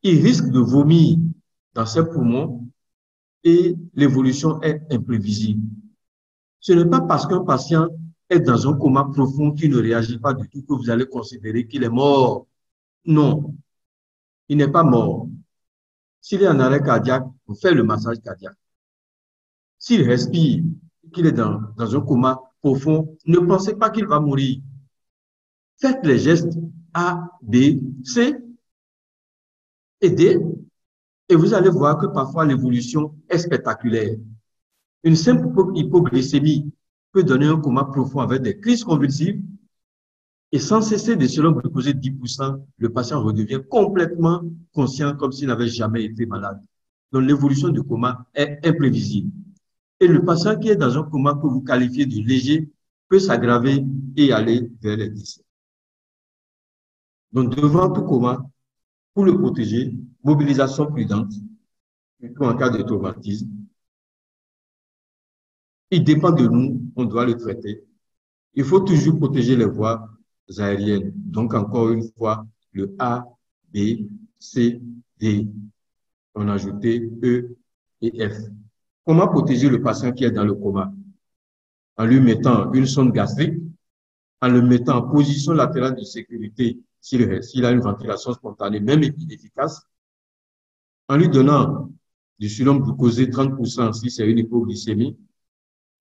Il risque de vomir dans ses poumons et l'évolution est imprévisible. Ce n'est pas parce qu'un patient est dans un coma profond qu'il ne réagit pas du tout que vous allez considérer qu'il est mort. Non, il n'est pas mort. S'il est en arrêt cardiaque, on fait le massage cardiaque. S'il respire, qu'il est dans un coma profond, ne pensez pas qu'il va mourir. Faites les gestes A, B, C et D, et vous allez voir que parfois l'évolution est spectaculaire. Une simple hypoglycémie peut donner un coma profond avec des crises convulsives Et sans cesser de selon glucosé 10%, le patient redevient complètement conscient comme s'il n'avait jamais été malade. Donc l'évolution du coma est imprévisible. Et le patient qui est dans un coma que vous qualifiez de léger peut s'aggraver et aller vers les décès. Donc devant tout coma, pour le protéger, mobilisation prudente, surtout en cas de traumatisme. Il dépend de nous, on doit le traiter. Il faut toujours protéger les voies aériennes. Donc, encore une fois, le A, B, C, D. On a ajouté E et F. Comment protéger le patient qui est dans le coma? En lui mettant une sonde gastrique, en le mettant en position latérale de sécurité s'il a une ventilation spontanée, même efficace, en lui donnant du surhomme glucosé 30% si c'est une hypoglycémie,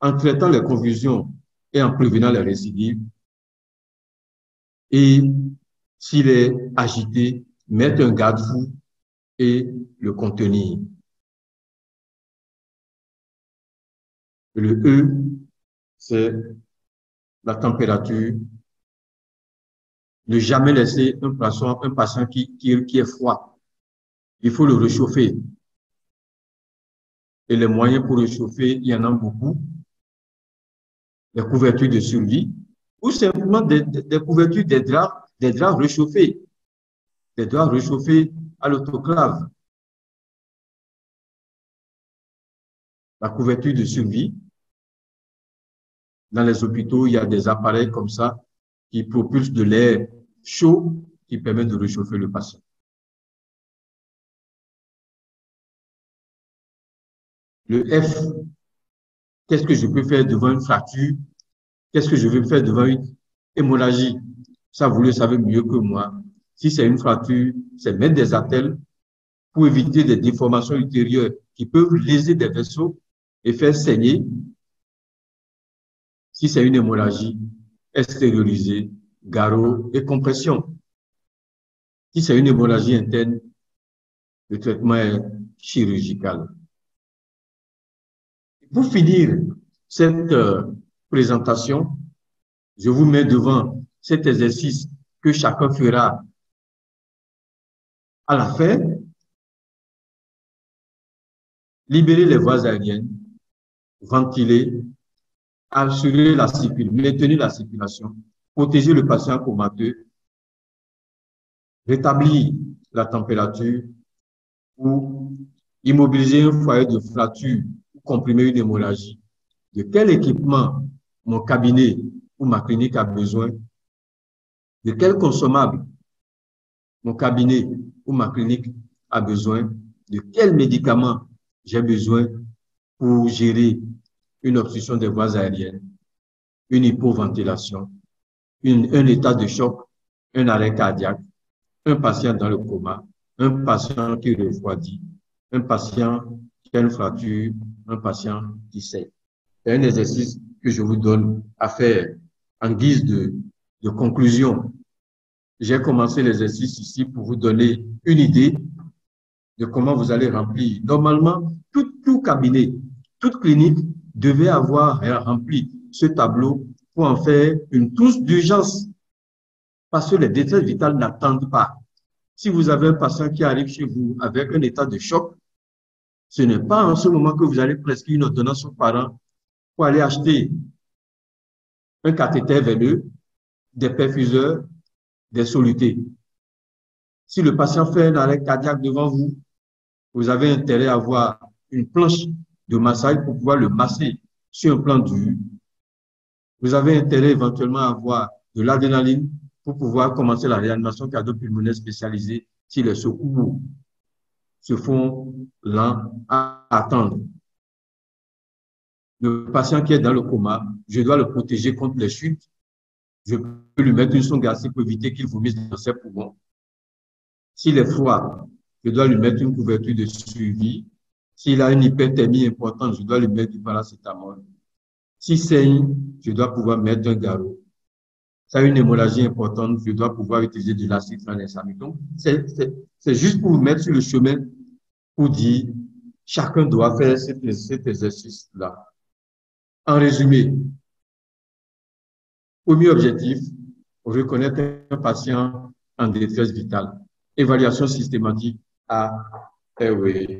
en traitant les convulsions et en prévenant les récidives. Et s'il est agité, mettre un garde-fou et le contenir. Le E, c'est la température. Ne jamais laisser un patient qui est froid. Il faut le réchauffer. Et les moyens pour réchauffer, il y en a beaucoup. Les couvertures de survie ou simplement des couvertures des draps réchauffés. Des draps réchauffés à l'autoclave. La couverture de survie. Dans les hôpitaux, il y a des appareils comme ça qui propulsent de l'air chaud qui permet de réchauffer le patient. Le F, qu'est-ce que je peux faire devant une fracture? Qu'est-ce que je vais faire devant une hémorragie? Ça, vous le savez mieux que moi. Si c'est une fracture, c'est mettre des attelles pour éviter des déformations ultérieures qui peuvent léser des vaisseaux et faire saigner. Si c'est une hémorragie, extérioriser, garrot et compression. Si c'est une hémorragie interne, le traitement est chirurgical. Pour finir cette présentation, je vous mets devant cet exercice que chacun fera à la fin. Libérer les voies aériennes, ventiler, assurer la circulation, maintenir la circulation, protéger le patient comateux, rétablir la température ou immobiliser un foyer de fracture ou comprimer une hémorragie. De quel équipement mon cabinet ou ma clinique a besoin? De quel consommable mon cabinet ou ma clinique a besoin? De quels médicaments j'ai besoin pour gérer une obstruction des voies aériennes, une hypoventilation, un état de choc, un arrêt cardiaque, un patient dans le coma, un patient qui refroidit, un patient qui a une fracture, un patient qui saigne. C'est un exercice que je vous donne à faire en guise de conclusion. J'ai commencé l'exercice ici pour vous donner une idée de comment vous allez remplir. Normalement, tout cabinet, toute clinique devait avoir rempli ce tableau pour en faire une trousse d'urgence parce que les détresses vitales n'attendent pas. Si vous avez un patient qui arrive chez vous avec un état de choc, ce n'est pas en ce moment que vous allez prescrire une ordonnance aux parents pour aller acheter un cathéter veineux, des perfuseurs, des solutés. Si le patient fait un arrêt cardiaque devant vous, vous avez intérêt à avoir une planche de massage pour pouvoir le masser sur un plan dur. Vous avez intérêt éventuellement à avoir de l'adrénaline pour pouvoir commencer la réanimation cardio-pulmonaire spécialisée si les secours se font lents à attendre. Le patient qui est dans le coma, je dois le protéger contre les chutes. Je peux lui mettre une sonde gastrique pour éviter qu'il vomisse dans ses poumons. S'il est froid, je dois lui mettre une couverture de suivi. S'il a une hyperthermie importante, je dois lui mettre du paracétamol. S'il saigne, je dois pouvoir mettre un garrot. S'il a une hémorragie importante, je dois pouvoir utiliser de l'acide tranexamique. Donc, c'est juste pour vous mettre sur le chemin pour dire chacun doit faire cet exercice-là. En résumé, premier objectif, reconnaître un patient en détresse vitale. Évaluation systématique A, oui.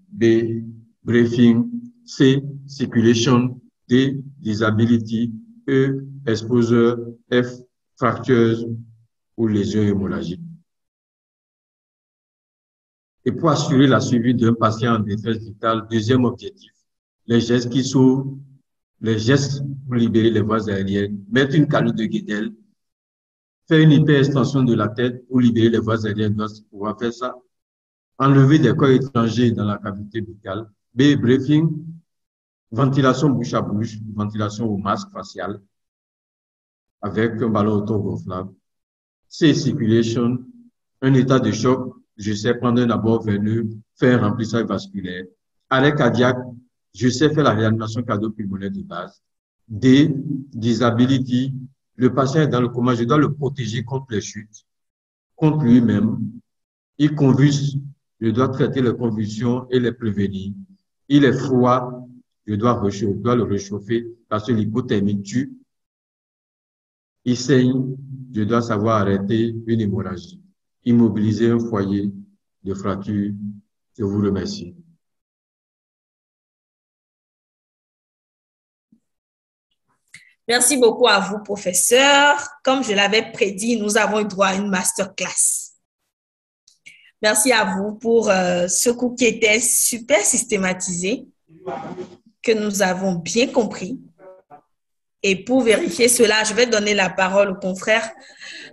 B, briefing. C, circulation. D, disability. E, exposure. F, fractures ou lésions hémorragiques. Et pour assurer la suivi d'un patient en détresse vitale, deuxième objectif, les gestes qui sauvent, les gestes pour libérer les voies aériennes, mettre une canule de Guédel, faire une hyperextension de la tête pour libérer les voies aériennes, doit pouvoir faire ça. Enlever des corps étrangers dans la cavité buccale. B, briefing, ventilation bouche à bouche, ventilation au masque facial avec un ballon autogonflable. C, circulation, un état de choc, je sais prendre un abord veineux, faire un remplissage vasculaire. Arrêt cardiaque, je sais faire la réanimation cardio-pulmonaire de base. D, disability, le patient est dans le coma, je dois le protéger contre les chutes, contre lui-même. Il convulse, je dois traiter les convulsions et les prévenir. Il est froid, je dois le réchauffer parce que l'hypothermie tue. Il saigne, je dois savoir arrêter une hémorragie. Immobiliser un foyer de fracture. Je vous remercie.
Merci beaucoup à vous, professeur. Comme je l'avais prédit, nous avons eu droit à une masterclass. Merci à vous pour ce cours qui était super systématisé, que nous avons bien compris. Et pour vérifier cela, je vais donner la parole aux confrères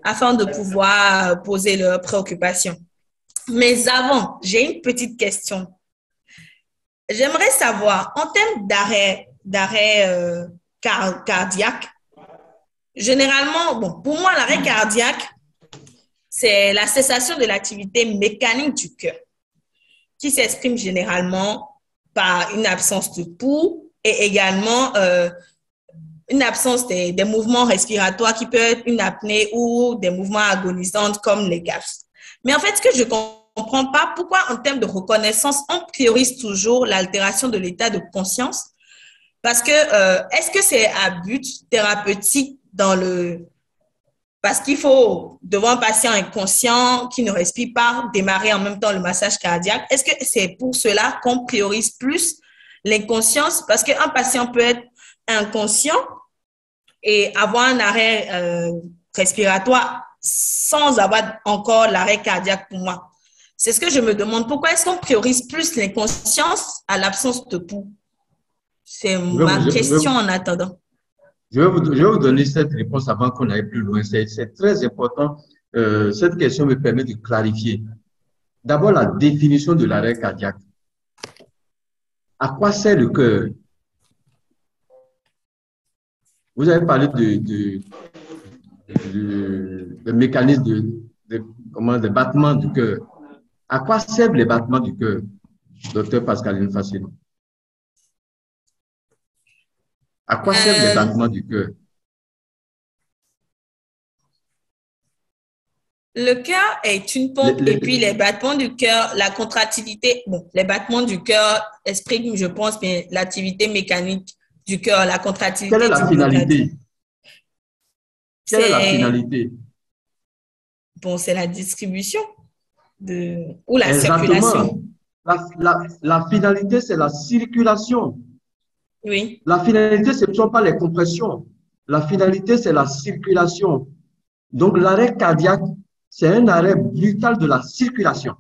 afin de pouvoir poser leurs préoccupations. Mais avant, j'ai une petite question. J'aimerais savoir, en termes d'arrêt cardiaque, généralement, bon, pour moi, l'arrêt cardiaque, c'est la cessation de l'activité mécanique du cœur, qui s'exprime généralement par une absence de pouls et également une absence des mouvements respiratoires qui peuvent être une apnée ou des mouvements agonisants comme les gaspes. Mais en fait, ce que je ne comprends pas, pourquoi en termes de reconnaissance, on priorise toujours l'altération de l'état de conscience? Parce que, est-ce que c'est à but thérapeutique parce qu'il faut, devant un patient inconscient qui ne respire pas, démarrer en même temps le massage cardiaque? Est-ce que c'est pour cela qu'on priorise plus l'inconscience? Parce qu'un patient peut être inconscient et avoir un arrêt respiratoire sans avoir encore l'arrêt cardiaque pour moi. C'est ce que je me demande. Pourquoi est-ce qu'on priorise plus l'inconscience à l'absence de pouls? C'est ma question en attendant.
Je vais vous donner cette réponse avant qu'on aille plus loin. C'est très important. Cette question me permet de clarifier. D'abord, la définition de l'arrêt cardiaque. À quoi sert le cœur? Vous avez parlé de mécanisme de battement du cœur. À quoi servent les battements du cœur, docteur Pascaline Facino? À quoi servent les battements du cœur?
Le cœur est une pompe et puis les battements du cœur, la contractilité, bon, les battements du cœur expriment, je pense, bien l'activité mécanique du cœur, la contractilité.
Quelle est la finalité? Quelle est la finalité?
Bon, c'est la distribution ou la circulation.
La finalité, c'est la circulation.
Oui.
La finalité, ce ne sont pas les compressions. La finalité, c'est la circulation. Donc, l'arrêt cardiaque, c'est un arrêt brutal de la circulation.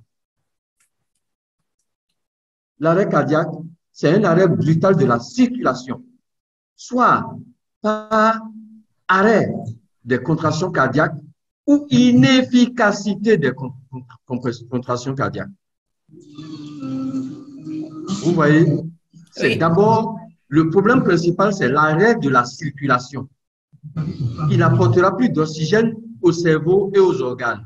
L'arrêt cardiaque, c'est un arrêt brutal de la circulation. Soit par arrêt des contractions cardiaques ou inefficacité des contractions cardiaques. Vous voyez, c'est d'abord, le problème principal, c'est l'arrêt de la circulation. Il n'apportera plus d'oxygène au cerveau et aux organes.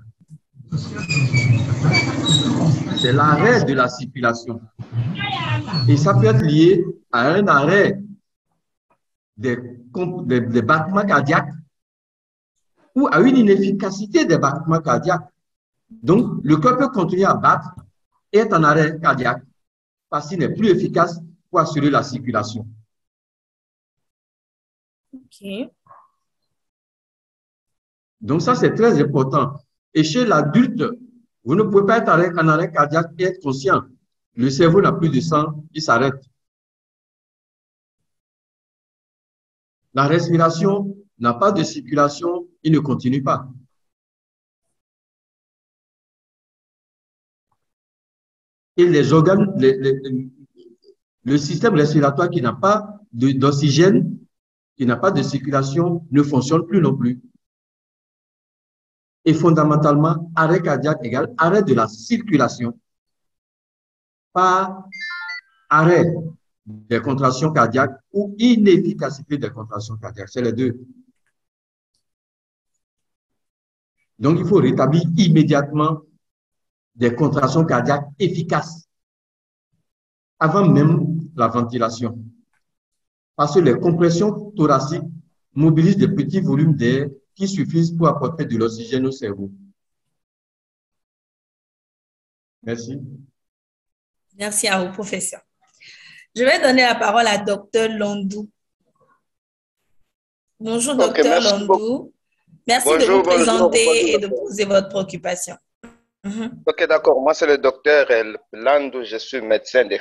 C'est l'arrêt de la circulation. Et ça peut être lié à un arrêt des battements cardiaques ou à une inefficacité des battements cardiaques. Donc, le cœur peut continuer à battre et être en arrêt cardiaque parce qu'il n'est plus efficace pour assurer la circulation.
OK.
Donc ça, c'est très important. Et chez l'adulte, vous ne pouvez pas être en arrêt cardiaque et être conscient. Le cerveau n'a plus de sang, il s'arrête. La respiration n'a pas de circulation, il ne continue pas. Et les organes, le système respiratoire qui n'a pas d'oxygène, qui n'a pas de circulation, ne fonctionne plus non plus. Et fondamentalement, arrêt cardiaque égale arrêt de la circulation, pas arrêt des contractions cardiaques ou inefficacité des contractions cardiaques. C'est les deux. Donc, il faut rétablir immédiatement des contractions cardiaques efficaces avant même la ventilation. Parce que les compressions thoraciques mobilisent des petits volumes d'air qui suffisent pour apporter de l'oxygène au cerveau. Merci.
Merci à vous, professeur. Je vais donner la parole à Dr Londou. Bonjour, Dr Londou. Merci de vous présenter et de poser votre préoccupation.
Ok, d'accord. Moi, c'est le docteur Landou. Je suis médecin de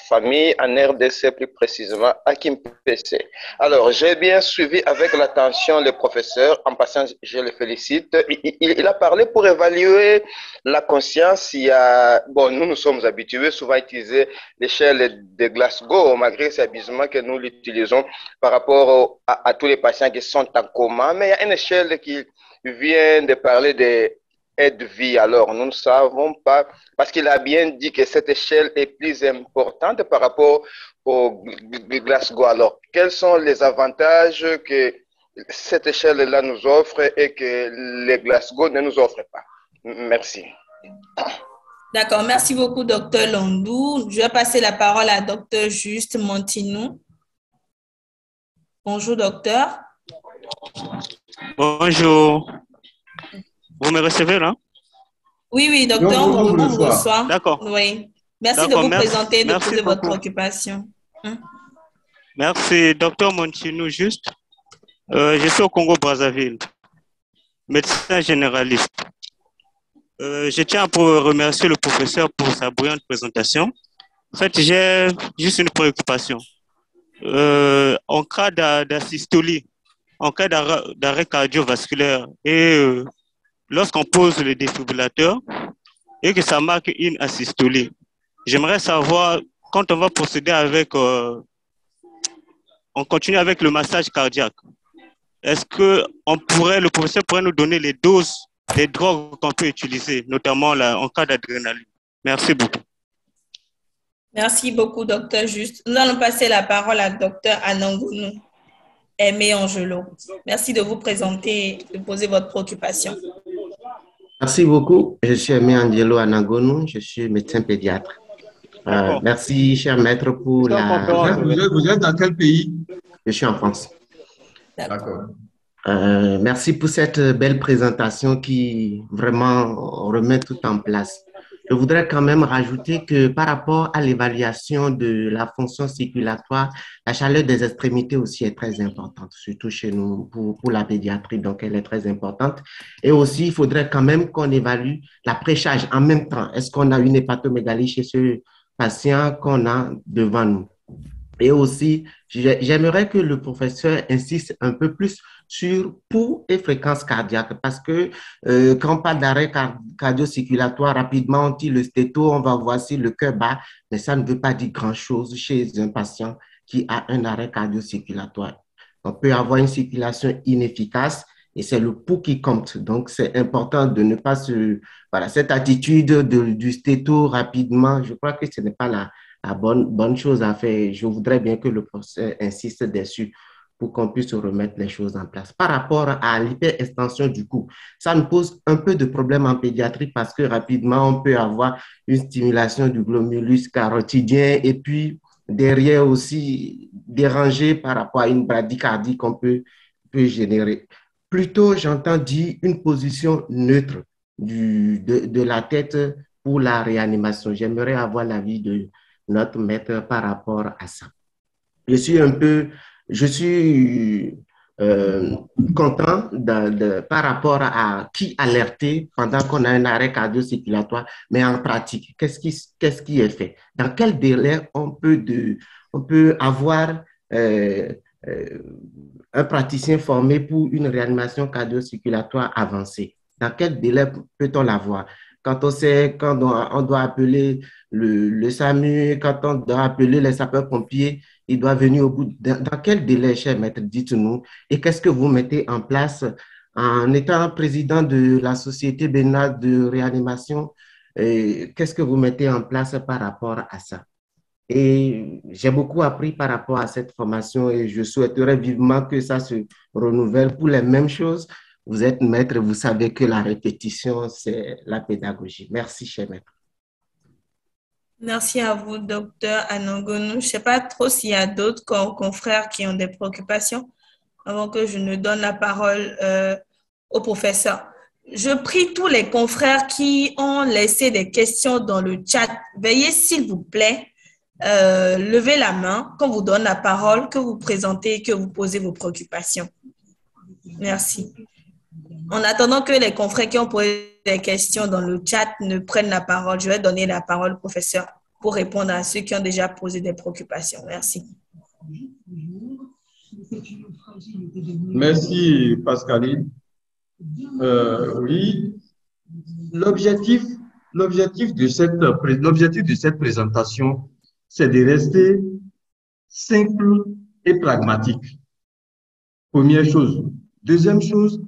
famille en RDC, plus précisément à Kimpese. Alors, j'ai bien suivi avec l'attention le professeur. En passant, je le félicite. Il a parlé pour évaluer la conscience. Bon, nous sommes habitués souvent à utiliser l'échelle de Glasgow, malgré ces abusements que nous l'utilisons par rapport à tous les patients qui sont en coma. Mais il y a une échelle qui vient de parler de aide-vie. Alors, nous ne savons pas, parce qu'il a bien dit que cette échelle est plus importante par rapport au Glasgow. Alors, quels sont les avantages que cette échelle-là nous offre et que les Glasgow ne nous offrent pas? Merci.
D'accord, merci beaucoup, Dr Londou. Je vais passer la parole à Dr Juste Montinou. Bonjour, docteur.
Bonjour. Vous me recevez là?
Oui, oui, docteur, on vous reçoit.
D'accord.
Oui. Merci de vous présenter et de poser votre préoccupation.
Merci, docteur Montinou, juste. Je suis au Congo-Brazzaville, médecin généraliste. Je tiens à remercier le professeur pour sa brillante présentation. En fait, j'ai juste une préoccupation. En cas d'asystolie, en cas d'arrêt cardiovasculaire et lorsqu'on pose le défibrillateur et que ça marque une asystolie, j'aimerais savoir, quand on va procéder avec, on continue avec le massage cardiaque, est-ce que le professeur pourrait nous donner les doses des drogues qu'on peut utiliser, notamment là, en cas d'adrénaline? Merci beaucoup.
Merci beaucoup, docteur Juste. Nous allons passer la parole à docteur Anangonou Aimé Angelo. Merci de vous présenter et de poser votre préoccupation.
Merci beaucoup. Je suis Aimé Angelo Anangonou, je suis médecin pédiatre. Merci, cher maître, pour la...
Vous êtes dans quel pays?
Je suis en France.
D'accord.
Merci pour cette belle présentation qui vraiment remet tout en place. Je voudrais quand même rajouter que par rapport à l'évaluation de la fonction circulatoire, la chaleur des extrémités aussi est très importante, surtout chez nous pour la pédiatrie, donc elle est très importante. Et aussi, il faudrait quand même qu'on évalue la pré-charge en même temps. Est-ce qu'on a une hépatomégalie chez ce patient qu'on a devant nous? Et aussi, j'aimerais que le professeur insiste un peu plus sur pouls et fréquence cardiaque parce que quand on parle d'arrêt cardio-circulatoire, rapidement on tire le stéto, on va voir si le cœur bat, mais ça ne veut pas dire grand-chose chez un patient qui a un arrêt cardio-circulatoire. On peut avoir une circulation inefficace et c'est le pouls qui compte. Donc, c'est important de ne pas Voilà, cette attitude du stéto rapidement, je crois que ce n'est pas la bonne chose à faire. Je voudrais bien que le professeur insiste dessus pour qu'on puisse remettre les choses en place. Par rapport à l'hyperextension du cou, ça nous pose un peu de problème en pédiatrie parce que rapidement, on peut avoir une stimulation du glomérulus carotidien et puis derrière aussi dérangé par rapport à une bradycardie qu'on peut générer. Plutôt, j'entends dire une position neutre de la tête pour la réanimation. J'aimerais avoir l'avis de notre maître par rapport à ça. Je suis content par rapport à qui alerter pendant qu'on a un arrêt cardio-circulatoire, mais en pratique, qu'est-ce qui est fait? Dans quel délai on peut avoir un praticien formé pour une réanimation cardio-circulatoire avancée? Dans quel délai peut-on l'avoir? Quand on sait, quand on doit appeler le SAMU, quand on doit appeler les sapeurs-pompiers, il doit venir au bout. Dans quel délai, cher maître, dites-nous, et qu'est-ce que vous mettez en place en étant président de la Société béninoise de réanimation? Qu'est-ce que vous mettez en place par rapport à ça? Et j'ai beaucoup appris par rapport à cette formation et je souhaiterais vivement que ça se renouvelle pour les mêmes choses. Vous êtes maître, vous savez que la répétition, c'est la pédagogie. Merci, cher maître.
Merci à vous, docteur Anangonou. Je ne sais pas trop s'il y a d'autres confrères qui ont des préoccupations avant que je ne donne la parole au professeur. Je prie tous les confrères qui ont laissé des questions dans le chat. Veuillez, s'il vous plaît, lever la main quand vous donne la parole, que vous présentez, que vous posez vos préoccupations. Merci. En attendant que les confrères qui ont posé des questions dans le chat ne prennent la parole, je vais donner la parole au professeur pour répondre à ceux qui ont déjà posé des préoccupations. Merci.
Merci, Pascaline. Oui, l'objectif de cette présentation, c'est de rester simple et pragmatique. Première chose. Deuxième chose,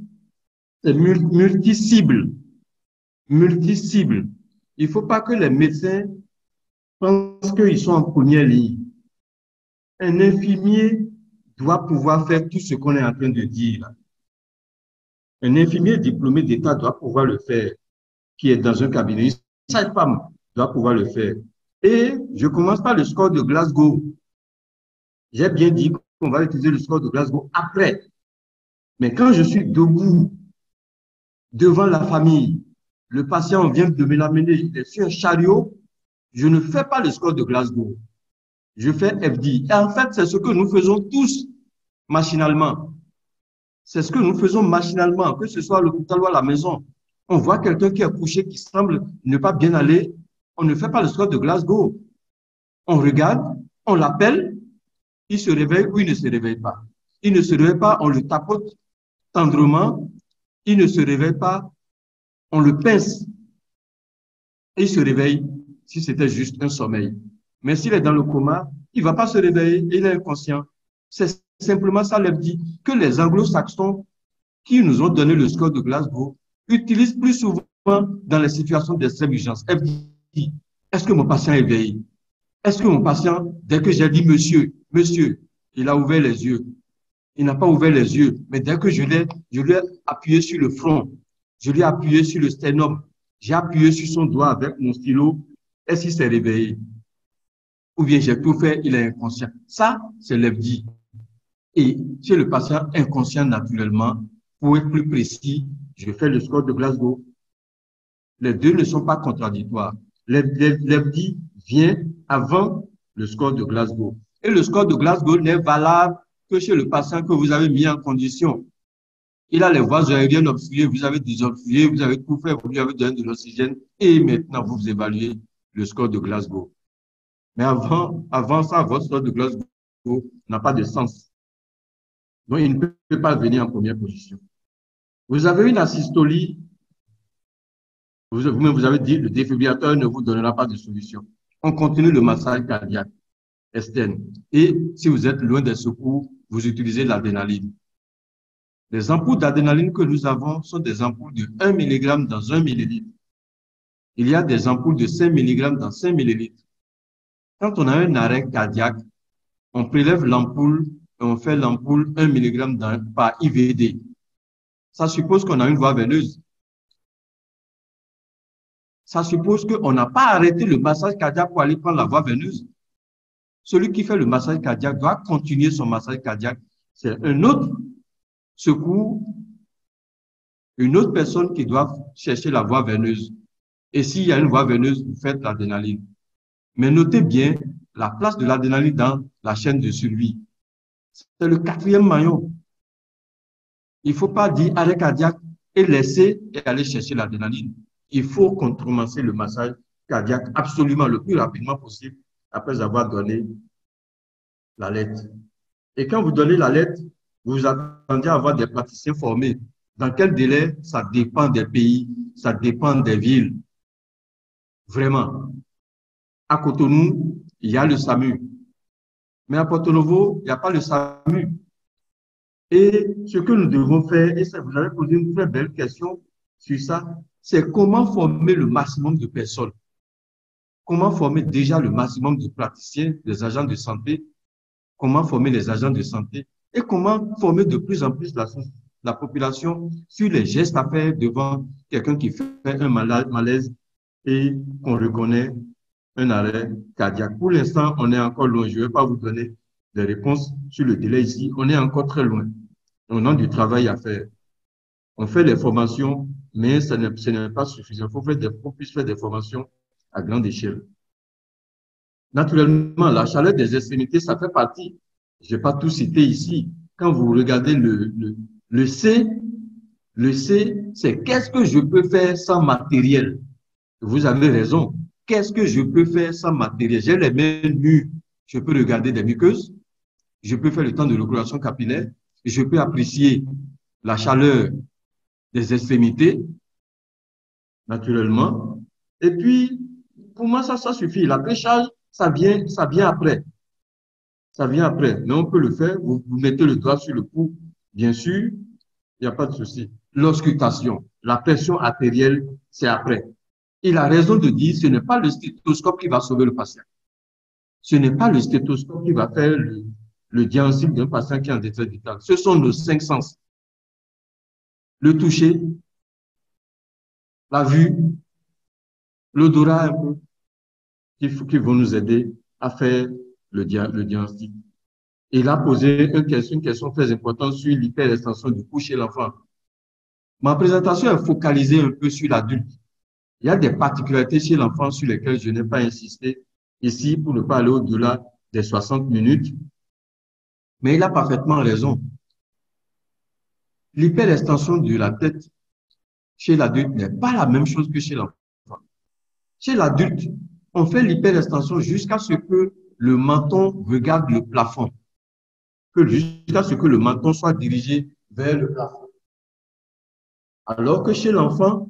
c'est multi-cible. Multi-cible. Il ne faut pas que les médecins pensent qu'ils sont en première ligne. Un infirmier doit pouvoir faire tout ce qu'on est en train de dire. Un infirmier diplômé d'État doit pouvoir le faire, qui est dans un cabinet. Une sage-femme doit pouvoir le faire. Et je commence par le score de Glasgow. J'ai bien dit qu'on va utiliser le score de Glasgow après. Mais quand je suis debout, devant la famille, le patient vient de me l'amener, il est sur un chariot, je ne fais pas le score de Glasgow. Je fais FD. Et en fait, c'est ce que nous faisons tous machinalement. C'est ce que nous faisons machinalement, que ce soit à l'hôpital ou à la maison. On voit quelqu'un qui est couché, qui semble ne pas bien aller. On ne fait pas le score de Glasgow. On regarde, on l'appelle, il se réveille ou il ne se réveille pas. Il ne se réveille pas, on le tapote tendrement. Il ne se réveille pas, on le pince. Et il se réveille si c'était juste un sommeil. Mais s'il est dans le coma, il ne va pas se réveiller et il est inconscient. C'est simplement ça, dit que les anglo-saxons qui nous ont donné le score de Glasgow utilisent plus souvent dans les situations d'extrême urgence. FD, est-ce que mon patient est éveillé? Est-ce que mon patient, dès que j'ai dit monsieur, il a ouvert les yeux? Il n'a pas ouvert les yeux, mais dès que je lui ai appuyé sur le front, je lui ai appuyé sur le sternum, j'ai appuyé sur son doigt avec mon stylo, est-ce qu'il s'est réveillé? Ou bien j'ai tout fait, il est inconscient. Ça, c'est l'FD. Et chez le patient inconscient naturellement, pour être plus précis, je fais le score de Glasgow. Les deux ne sont pas contradictoires. L'FD vient avant le score de Glasgow. Et le score de Glasgow n'est valable que chez le patient que vous avez mis en condition. Il a les voies aériennes obstruées, vous avez désobstrué, vous avez tout fait, vous lui avez donné de l'oxygène et maintenant vous évaluez le score de Glasgow. Mais avant ça, votre score de Glasgow n'a pas de sens. Donc, il ne peut pas venir en première position. Vous avez une asystolie, vous-même vous avez dit, le défibrillateur ne vous donnera pas de solution. On continue le massage cardiaque externe. Et si vous êtes loin des secours, vous utilisez l'adrénaline. Les ampoules d'adrénaline que nous avons sont des ampoules de 1 mg dans 1 ml. Il y a des ampoules de 5 mg dans 5 ml. Quand on a un arrêt cardiaque, on prélève l'ampoule et on fait l'ampoule 1 mg par IVD. Ça suppose qu'on a une voie veineuse. Ça suppose qu'on n'a pas arrêté le massage cardiaque pour aller prendre la voie veineuse. Celui qui fait le massage cardiaque doit continuer son massage cardiaque. C'est un autre secours, une autre personne qui doit chercher la voie veineuse. Et s'il y a une voie veineuse, vous faites l'adrénaline. Mais notez bien la place de l'adrénaline dans la chaîne de survie. C'est le 4e maillon. Il ne faut pas dire arrêt cardiaque et laisser et aller chercher l'adrénaline. Il faut commencer le massage cardiaque absolument le plus rapidement possible après avoir donné la lettre. Et quand vous donnez la lettre, vous attendez à avoir des praticiens formés. Dans quel délai? Ça dépend des pays, ça dépend des villes. Vraiment. À Cotonou, il y a le SAMU. Mais à Porto Novo, il n'y a pas le SAMU. Et ce que nous devons faire, et ça, vous avez posé une très belle question sur ça, c'est comment former le maximum de personnes. Comment former déjà le maximum de praticiens, des agents de santé, comment former les agents de santé et comment former de plus en plus la population sur les gestes à faire devant quelqu'un qui fait un malaise et qu'on reconnaît un arrêt cardiaque. Pour l'instant, on est encore loin. Je ne vais pas vous donner des réponses sur le délai ici. On est encore très loin. On a du travail à faire. On fait les formations, mais ce n'est pas suffisant. Il faut plus faire des formations à grande échelle. Naturellement, la chaleur des extrémités, ça fait partie. Je ne vais pas tout citer ici. Quand vous regardez le C, c'est qu'est-ce que je peux faire sans matériel? Vous avez raison. Qu'est-ce que je peux faire sans matériel? J'ai les mains nues. Je peux regarder des muqueuses. Je peux faire le temps de l'évacuation capillaire. Je peux apprécier la chaleur des extrémités, naturellement. Et puis, pour moi, ça suffit. L'apprêchage, ça vient après. Ça vient après. Mais on peut le faire. Vous mettez le doigt sur le pouls, bien sûr. Il n'y a pas de souci. L'auscultation, la pression artérielle, c'est après. Il a raison de dire, ce n'est pas le stéthoscope qui va sauver le patient. Ce n'est pas le stéthoscope qui va faire le diagnostic d'un patient qui est en détresse vitale. Ce sont nos 5 sens. Le toucher, la vue, l'odorat un peu, qui vont nous aider à faire le diagnostic. Il a posé une question très importante sur l'hyperextension du cou chez l'enfant. Ma présentation est focalisée un peu sur l'adulte. Il y a des particularités chez l'enfant sur lesquelles je n'ai pas insisté ici pour ne pas aller au-delà des 60 minutes. Mais il a parfaitement raison. L'hyperextension de la tête chez l'adulte n'est pas la même chose que chez l'enfant. Chez l'adulte, on fait l'hyperextension jusqu'à ce que le menton regarde le plafond, jusqu'à ce que le menton soit dirigé vers le plafond. Alors que chez l'enfant,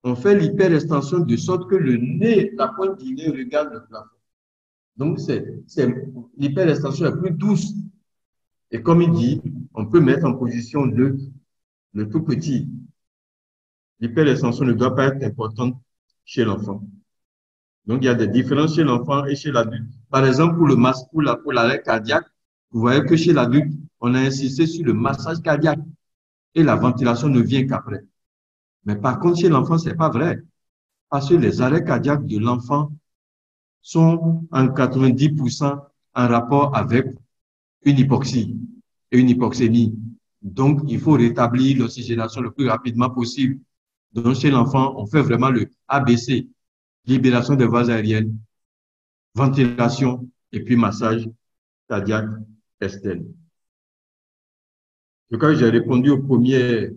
on fait l'hyperextension de sorte que le nez, la pointe du nez regarde le plafond. Donc, l'hyperextension est plus douce. Et comme il dit, on peut mettre en position le tout petit. L'hyperextension ne doit pas être importante chez l'enfant. Donc, il y a des différences chez l'enfant et chez l'adulte. Par exemple, pour l'arrêt cardiaque, vous voyez que chez l'adulte, on a insisté sur le massage cardiaque et la ventilation ne vient qu'après. Mais par contre, chez l'enfant, ce n'est pas vrai. Parce que les arrêts cardiaques de l'enfant sont en 90% en rapport avec une hypoxie et une hypoxémie. Donc, il faut rétablir l'oxygénation le plus rapidement possible. Donc, chez l'enfant, on fait vraiment le ABC, libération des voies aériennes, ventilation et puis massage cardiaque externe. Je crois que j'ai répondu aux premières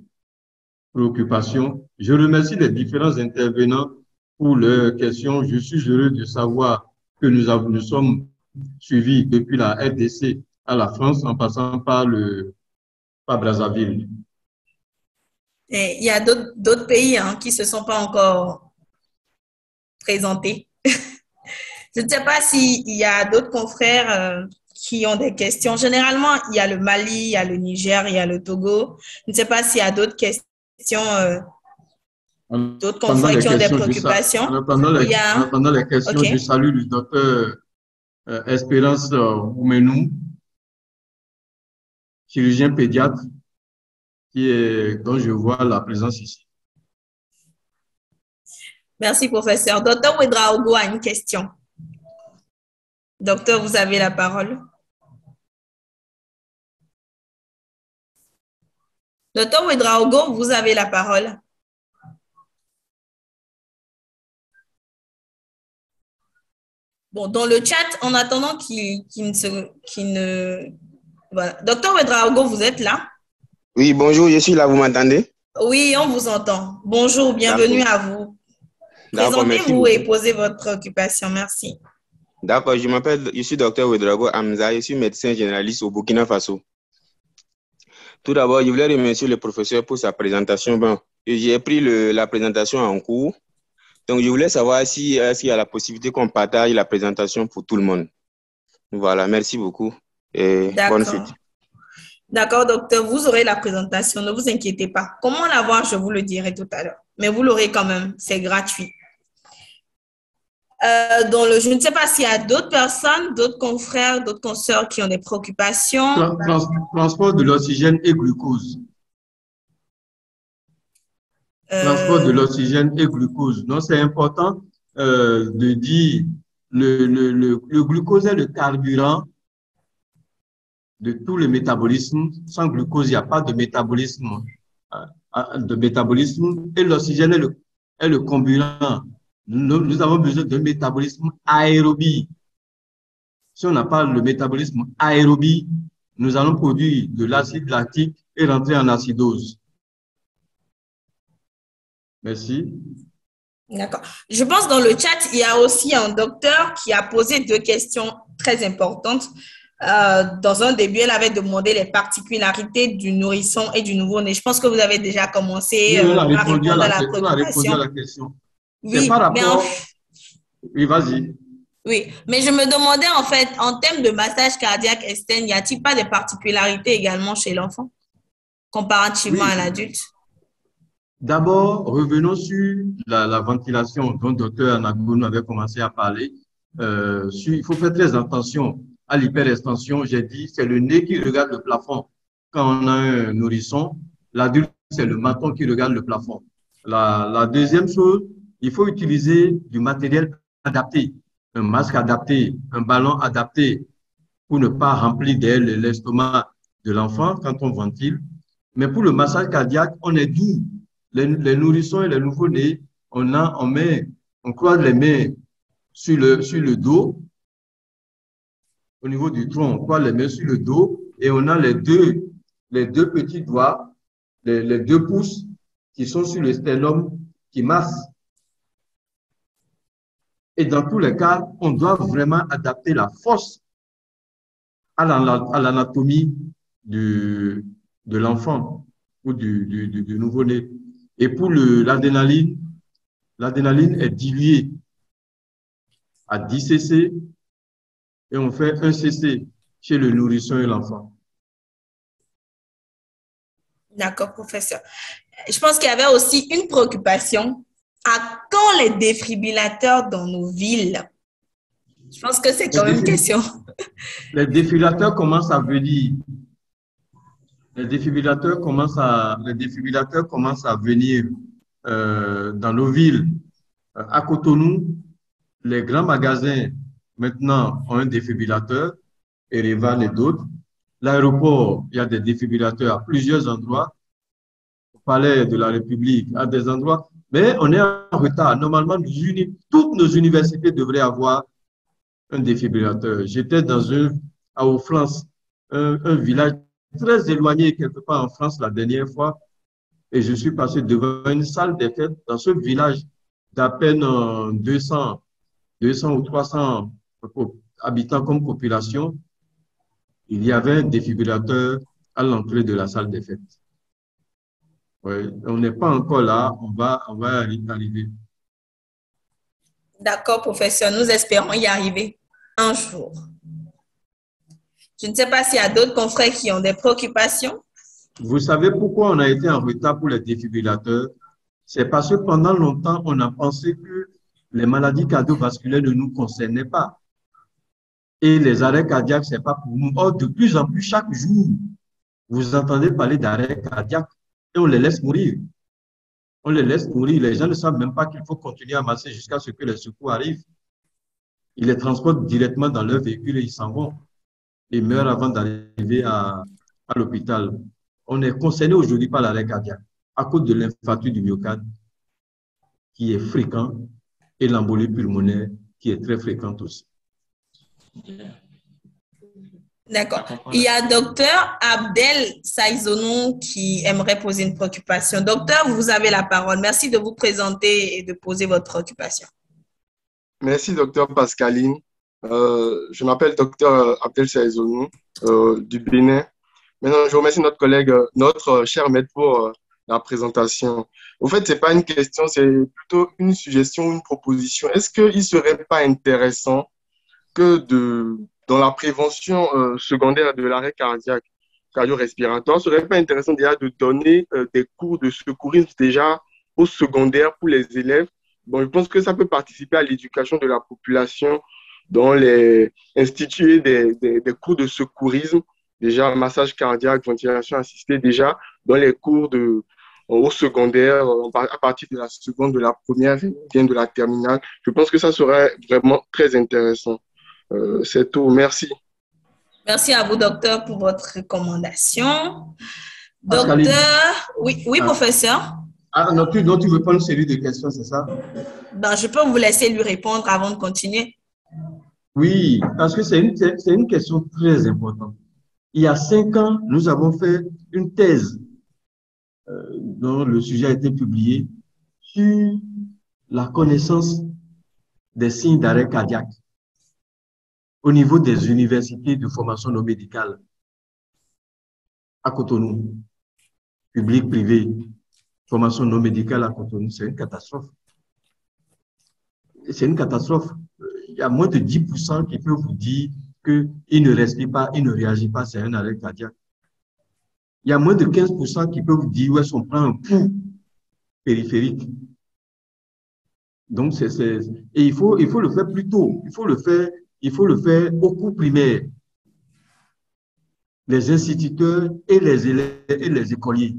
préoccupations. Je remercie les différents intervenants pour leurs questions. Je suis heureux de savoir que nous sommes suivis depuis la RDC à la France en passant par Brazzaville.
Et il y a d'autres pays qui ne se sont pas encore présentés. Je ne sais pas s'il y a d'autres confrères qui ont des questions. Généralement, il y a le Mali, il y a le Niger, il y a le Togo. Je ne sais pas s'il y a d'autres questions, d'autres confrères qui ont des préoccupations.
En attendant les questions, okay. Je salue le docteur Espérance Oumenou, chirurgien pédiatre, dont je vois la présence ici.
Merci, professeur. Docteur Ouedraogo a une question. Docteur, vous avez la parole. Docteur Ouedraogo, vous avez la parole. Bon, dans le chat, en attendant qu'il ne... Voilà. Docteur Ouedraogo, vous êtes là?
Oui, bonjour, je suis là, vous m'entendez?
Oui, on vous entend. Bonjour, bienvenue à vous.
D'accord, merci
Présentez-vous et
beaucoup.
posez votre préoccupation. Merci.
D'accord, je suis docteur Ouedraogo Hamza, je suis médecin généraliste au Burkina Faso. Tout d'abord, je voulais remercier le professeur pour sa présentation. Bon, j'ai pris la présentation en cours. Donc, je voulais savoir si est-ce qu'il y a la possibilité qu'on partage la présentation pour tout le monde. Voilà, merci beaucoup et bonne suite.
D'accord. D'accord, docteur, vous aurez la présentation, ne vous inquiétez pas. Comment l'avoir, je vous le dirai tout à l'heure. Mais vous l'aurez quand même, c'est gratuit. Je ne sais pas s'il y a d'autres personnes, d'autres confrères, d'autres consoeurs qui ont des préoccupations.
Transport de l'oxygène et glucose. Transport de l'oxygène et glucose. Donc, c'est important de dire le glucose est le carburant de tout le métabolisme. Sans glucose, il n'y a pas de métabolisme. Et l'oxygène est le comburant. Nous avons besoin d'un métabolisme aérobie. Si on n'a pas le métabolisme aérobie, nous allons produire de l'acide lactique et rentrer en acidose. Merci.
D'accord. Je pense dans le chat, il y a aussi un docteur qui a posé 2 questions très importantes. Dans un début, elle avait demandé les particularités du nourrisson et du nouveau-né. Je pense que vous avez déjà commencé
Oui,
à répondre à la préoccupation.
On a répondu à la question.
Oui,
par rapport… Oui, vas-y.
Oui, mais je me demandais en fait, en termes de massage cardiaque externe, n'y a-t-il pas de particularités également chez l'enfant, comparativement à l'adulte?
D'abord, revenons sur la ventilation dont le docteur Anagoun avait commencé à parler. Il faut faire très attention à l'hyperextension. J'ai dit, c'est le nez qui regarde le plafond. Quand on a un nourrisson, l'adulte, c'est le menton qui regarde le plafond. La deuxième chose, il faut utiliser du matériel adapté, un masque adapté, un ballon adapté pour ne pas remplir l'estomac de l'enfant quand on ventile. Mais pour le massage cardiaque, on est doux. Les nourrissons et les nouveau-nés, on croise les mains sur le dos, au niveau du tronc, on croise les mains sur le dos et on a les deux petits doigts, les 2 pouces qui sont sur le sternum qui massent. Et dans tous les cas, on doit vraiment adapter la force à l'anatomie de l'enfant ou du nouveau-né. Et pour l'adrénaline, l'adrénaline est diluée à 10 cc et on fait 1 cc chez le nourrisson et l'enfant.
D'accord, professeur. Je pense qu'il y avait aussi une préoccupation. À quand les défibrillateurs dans nos villes? Je pense que c'est quand même une question.
Les défibrillateurs commencent à venir. Les défibrillateurs commencent à venir dans nos villes. À Cotonou, les grands magasins maintenant ont un défibrillateur, Erevan et d'autres. L'aéroport, il y a des défibrillateurs à plusieurs endroits. Au Palais de la République, à des endroits. Mais on est en retard. Normalement, toutes nos universités devraient avoir un défibrillateur. J'étais à Haut-France, un village très éloigné quelque part en France la dernière fois, et je suis passé devant une salle des fêtes dans ce village d'à peine 200 ou 300 habitants comme population. Il y avait un défibrillateur à l'entrée de la salle des fêtes. Ouais, on n'est pas encore là, on va arriver.
D'accord, professeur, nous espérons y arriver un jour. Je ne sais pas s'il y a d'autres confrères qui ont des préoccupations.
Vous savez pourquoi on a été en retard pour les défibrillateurs? C'est parce que pendant longtemps, on a pensé que les maladies cardiovasculaires ne nous concernaient pas. Et les arrêts cardiaques, ce n'est pas pour nous. Or, de plus en plus, chaque jour, vous entendez parler d'arrêts cardiaques et on les laisse mourir. On les laisse mourir. Les gens ne savent même pas qu'il faut continuer à masser jusqu'à ce que les secours arrivent. Ils les transportent directement dans leur véhicule et ils s'en vont. Ils meurent avant d'arriver à l'hôpital. On est concerné aujourd'hui par l'arrêt cardiaque à cause de l'infarctus du myocarde qui est fréquent et l'embolie pulmonaire qui est très fréquente aussi.
D'accord. Il y a docteur Abdel Saïzonou qui aimerait poser une préoccupation. Docteur, vous avez la parole. Merci de vous présenter et de poser votre préoccupation.
Merci, docteur Pascaline. Je m'appelle docteur Abdel Saïzonou du Bénin. Maintenant, je remercie notre collègue, notre cher maître pour la présentation. Au fait, ce n'est pas une question, c'est plutôt une suggestion, une proposition. Est-ce qu'il ne serait pas intéressant que dans la prévention secondaire de l'arrêt cardiaque, cardio-respiratoire, ce ne serait pas intéressant déjà de donner des cours de secourisme déjà au secondaire pour les élèves? Bon, je pense que ça peut participer à l'éducation de la population, dans instituer des cours de secourisme, déjà massage cardiaque, ventilation assistée, déjà dans les cours au secondaire, à partir de la seconde, de la première, bien de la terminale. Je pense que ça serait vraiment très intéressant. C'est tout. Merci.
Merci à vous, docteur, pour votre recommandation.
Pascaline.
Docteur, oui, professeur.
Donc tu veux prendre une série de questions, c'est ça?
Ben, je peux vous laisser lui répondre avant de continuer.
Oui, parce que c'est une question très importante. Il y a 5 ans, nous avons fait une thèse dont le sujet a été publié sur la connaissance des signes d'arrêt cardiaque au niveau des universités de formation non médicale à Cotonou, public, privé, formation non médicale à Cotonou, c'est une catastrophe. C'est une catastrophe. Il y a moins de 10% qui peuvent vous dire qu'il ne respire pas, il ne réagit pas, c'est un arrêt cardiaque. Il y a moins de 15% qui peuvent vous dire, ouais, on prend un pouls périphérique. Donc, et il faut le faire plus tôt. Il faut le faire au cours primaire. Les instituteurs et les élèves et les écoliers.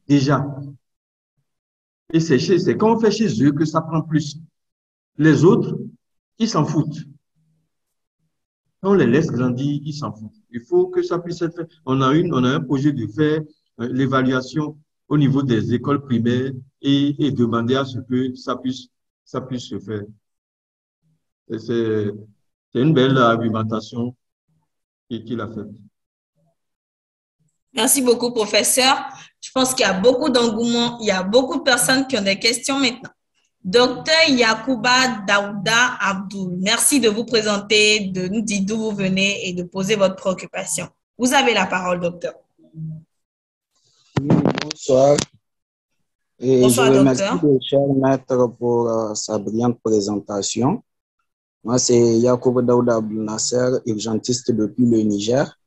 Déjà. Et c'est quand on fait chez eux que ça prend plus. Les autres, ils s'en foutent. Quand on les laisse grandir, ils s'en foutent. Il faut que ça puisse être fait. On a un projet de faire l'évaluation au niveau des écoles primaires et demander à ce que ça puisse se faire. C'est une belle argumentation qu'il a faite.
Merci beaucoup, professeur. Je pense qu'il y a beaucoup d'engouement. Il y a beaucoup de personnes qui ont des questions maintenant. Docteur Yacouba Daouda Abdoul, merci de vous présenter, de nous dire d'où vous venez et de poser votre préoccupation. Vous avez la parole, docteur.
Oui, bonsoir. Et
bonsoir,
je remercie
docteur.
le cher maître pour sa brillante présentation. Moi, c'est Yacouba Daouda Abdoul Nasser, urgentiste depuis le Niger.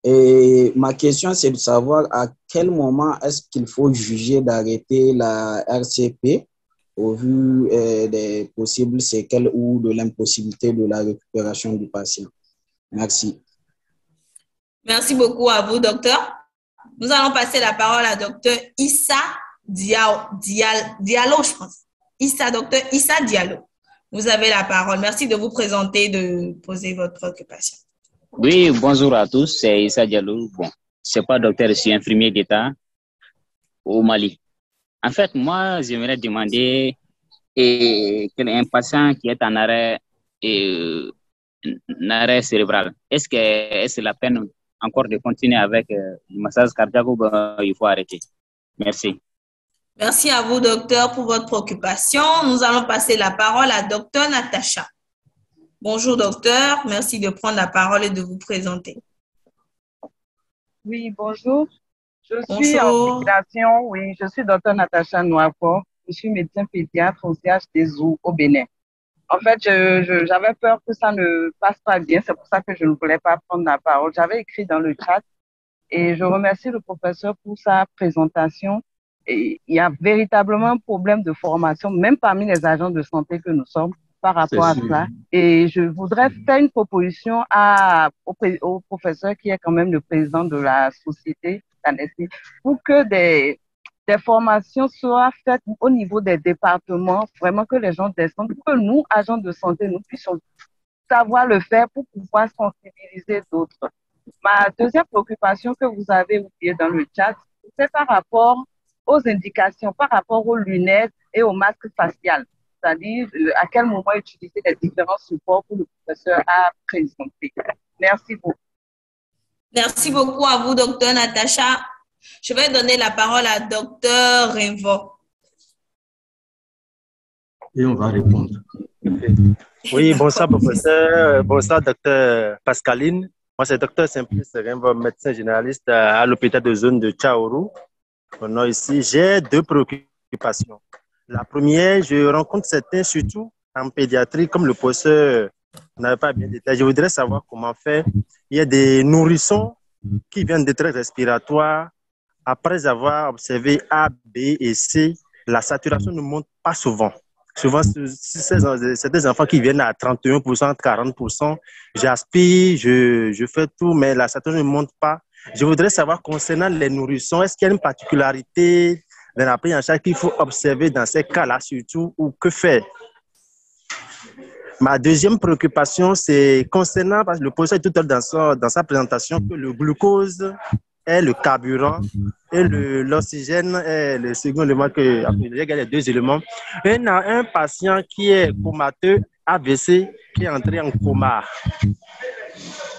Et ma question, c'est de savoir à quel moment est-ce qu'il faut juger d'arrêter la RCP au vu des possibles séquelles ou de l'impossibilité de la récupération du patient. Merci.
Merci beaucoup à vous, docteur. Nous allons passer la parole à docteur Issa Diallo, je pense. Docteur Issa Diallo. Vous avez la parole. Merci de vous présenter, de poser votre préoccupation.
Oui, bonjour à tous, c'est Issa Diallo. Bon, c'est pas docteur, je suis infirmier d'État au Mali. En fait, moi, j'aimerais demander un patient qui est en arrêt, un arrêt cérébral, est-ce que c'est la peine encore de continuer avec le massage cardiaque ou il faut arrêter? Merci.
Merci à vous, docteur, pour votre préoccupation. Nous allons passer la parole à docteur Natacha. Bonjour, docteur. Merci de prendre la parole et de vous présenter.
Oui, bonjour. Je suis en migration. Oui, je suis docteur Natacha Noirfort. Je suis médecin pédiatre au CH des Eaux au Bénin. En fait, j'avais peur que ça ne passe pas bien. C'est pour ça que je ne voulais pas prendre la parole. J'avais écrit dans le chat et je remercie le professeur pour sa présentation. Et il y a véritablement un problème de formation, même parmi les agents de santé que nous sommes, par rapport à cela. Et je voudrais faire une proposition au professeur qui est quand même le président de la société, pour que des formations soient faites au niveau des départements, vraiment que les gens descendent, pour que nous, agents de santé, nous puissions savoir le faire pour pouvoir sensibiliser d'autres. Ma deuxième préoccupation que vous avez oubliée dans le chat, c'est par rapport aux indications, par rapport aux lunettes et aux masques faciaux. C'est-à-dire à quel moment utiliser les différents supports que le professeur a présentés. Merci beaucoup.
Merci beaucoup à vous, docteur Natacha. Je vais donner la parole à docteur Rinvo.
Et on va répondre.
Oui, bonsoir, professeur. Bonsoir, docteur Pascaline. Moi, c'est docteur Simplice Rinvo, médecin généraliste à l'hôpital de zone de Tchaourou. Ici, j'ai deux préoccupations. La première, je rencontre certains, surtout en pédiatrie, comme le professeur n'avait pas bien détaillé. Je voudrais savoir comment faire. Il y a des nourrissons qui viennent de détresse respiratoire. Après avoir observé A, B et C, la saturation ne monte pas souvent. Souvent, c'est des enfants qui viennent à 31%, 40%. J'aspire, je fais tout, mais la saturation ne monte pas. Je voudrais savoir, concernant les nourrissons, est-ce qu'il y a une particularité dans la prise en charge qu'il faut observer dans ces cas-là surtout, ou que faire? Ma deuxième préoccupation, c'est concernant, parce que le professeur tout à l'heure dans sa présentation, que le glucose est le carburant et l'oxygène est le second élément que il y a les deux éléments. Un patient qui est comateux, AVC, qui est entré en coma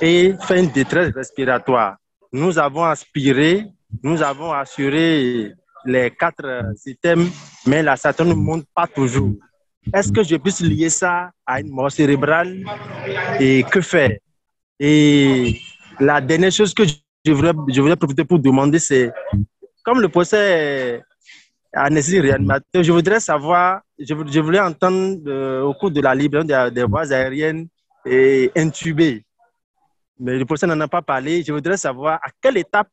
et fait une détresse respiratoire. Nous avons aspiré, nous avons assuré les 4 systèmes, mais la saturation ne monte pas toujours. Est-ce que je puisse lier ça à une mort cérébrale et que faire? Et la dernière chose que je voudrais profiter pour demander, c'est, comme le professeur a nécessité réanimateur, je voudrais savoir, je voulais entendre au cours de la libération des voies aériennes et intubées. Mais le professeur n'en a pas parlé. Je voudrais savoir à quelle étape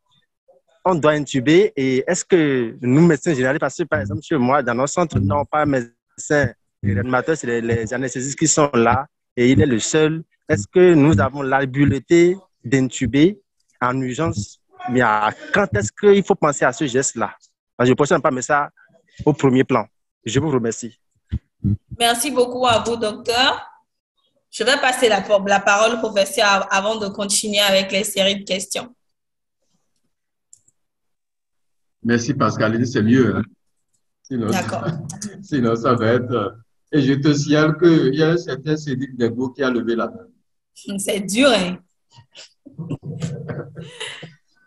on doit intuber et est-ce que nous, médecins généralistes, parce que par exemple, chez moi, dans nos centres, non pas médecins réanimateurs, c'est les anesthésistes qui sont là et il est le seul. Est-ce que nous avons l'habilité d'intuber en urgence? Mais quand est-ce qu'il faut penser à ce geste-là? Je ne pense pas mettre ça au premier plan. Je vous remercie.
Merci beaucoup à vous, docteur. Je vais passer la parole au professeur avant de continuer avec les séries de questions.
Merci Pascaline, c'est mieux. Hein?
D'accord.
Sinon, ça va être... Et je te signale qu'il y a un certain Cédric Degbo qui a levé la main.
C'est dur, hein?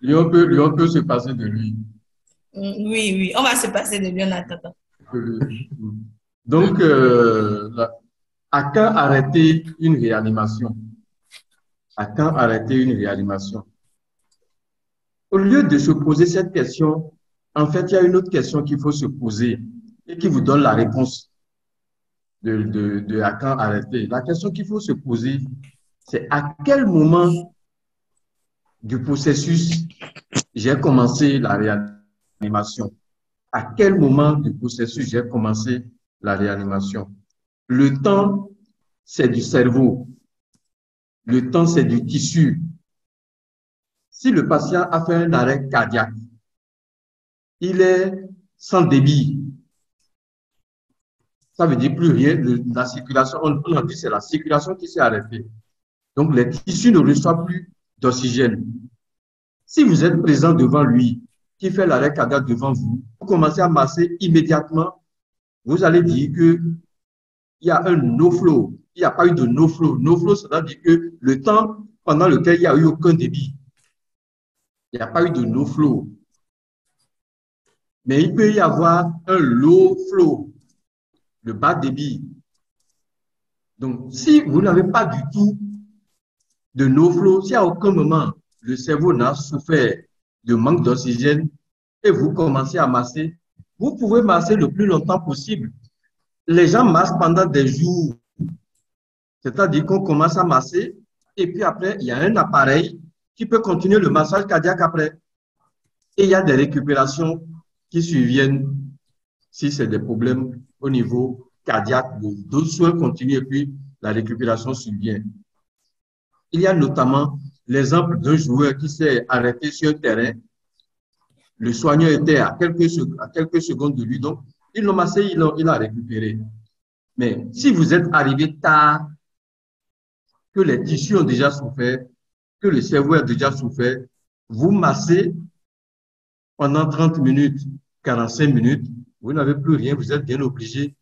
Lui, on peut se passer de lui.
Oui, on va se passer de lui en attendant.
Donc, à quand arrêter une réanimation? À quand arrêter une réanimation? Au lieu de se poser cette question, en fait, il y a une autre question qu'il faut se poser et qui vous donne la réponse de à quand arrêter. La question qu'il faut se poser, c'est à quel moment du processus j'ai commencé la réanimation? À quel moment du processus j'ai commencé la réanimation? Le temps, c'est du cerveau. Le temps, c'est du tissu. Si le patient a fait un arrêt cardiaque, il est sans débit. Ça veut dire plus rien. La circulation, on a dit c'est la circulation qui s'est arrêtée. Donc, les tissus ne reçoivent plus d'oxygène. Si vous êtes présent devant lui, qui fait l'arrêt cardiaque devant vous, vous commencez à masser immédiatement, vous allez dire qu'il y a un no-flow. Il n'y a pas eu de no-flow. No-flow, ça veut dire que le temps pendant lequel il n'y a eu aucun débit. Il n'y a pas eu de no-flow. Mais il peut y avoir un low-flow, le bas débit. Donc, si vous n'avez pas du tout de no-flow, si à aucun moment le cerveau n'a souffert de manque d'oxygène et vous commencez à masser, vous pouvez masser le plus longtemps possible. Les gens massent pendant des jours. C'est-à-dire qu'on commence à masser et puis après, il y a un appareil qui peut continuer le massage cardiaque après. Et il y a des récupérations qui surviennent si c'est des problèmes au niveau cardiaque. D'autres soins continuent et puis la récupération survient. Il y a notamment l'exemple d'un joueur qui s'est arrêté sur un terrain. Le soigneur était à quelques secondes de lui, donc ils l'ont massé, il a récupéré. Mais si vous êtes arrivé tard, que les tissus ont déjà souffert, que le cerveau a déjà souffert, vous massez pendant 30 minutes, 45 minutes, vous n'avez plus rien, vous êtes bien obligé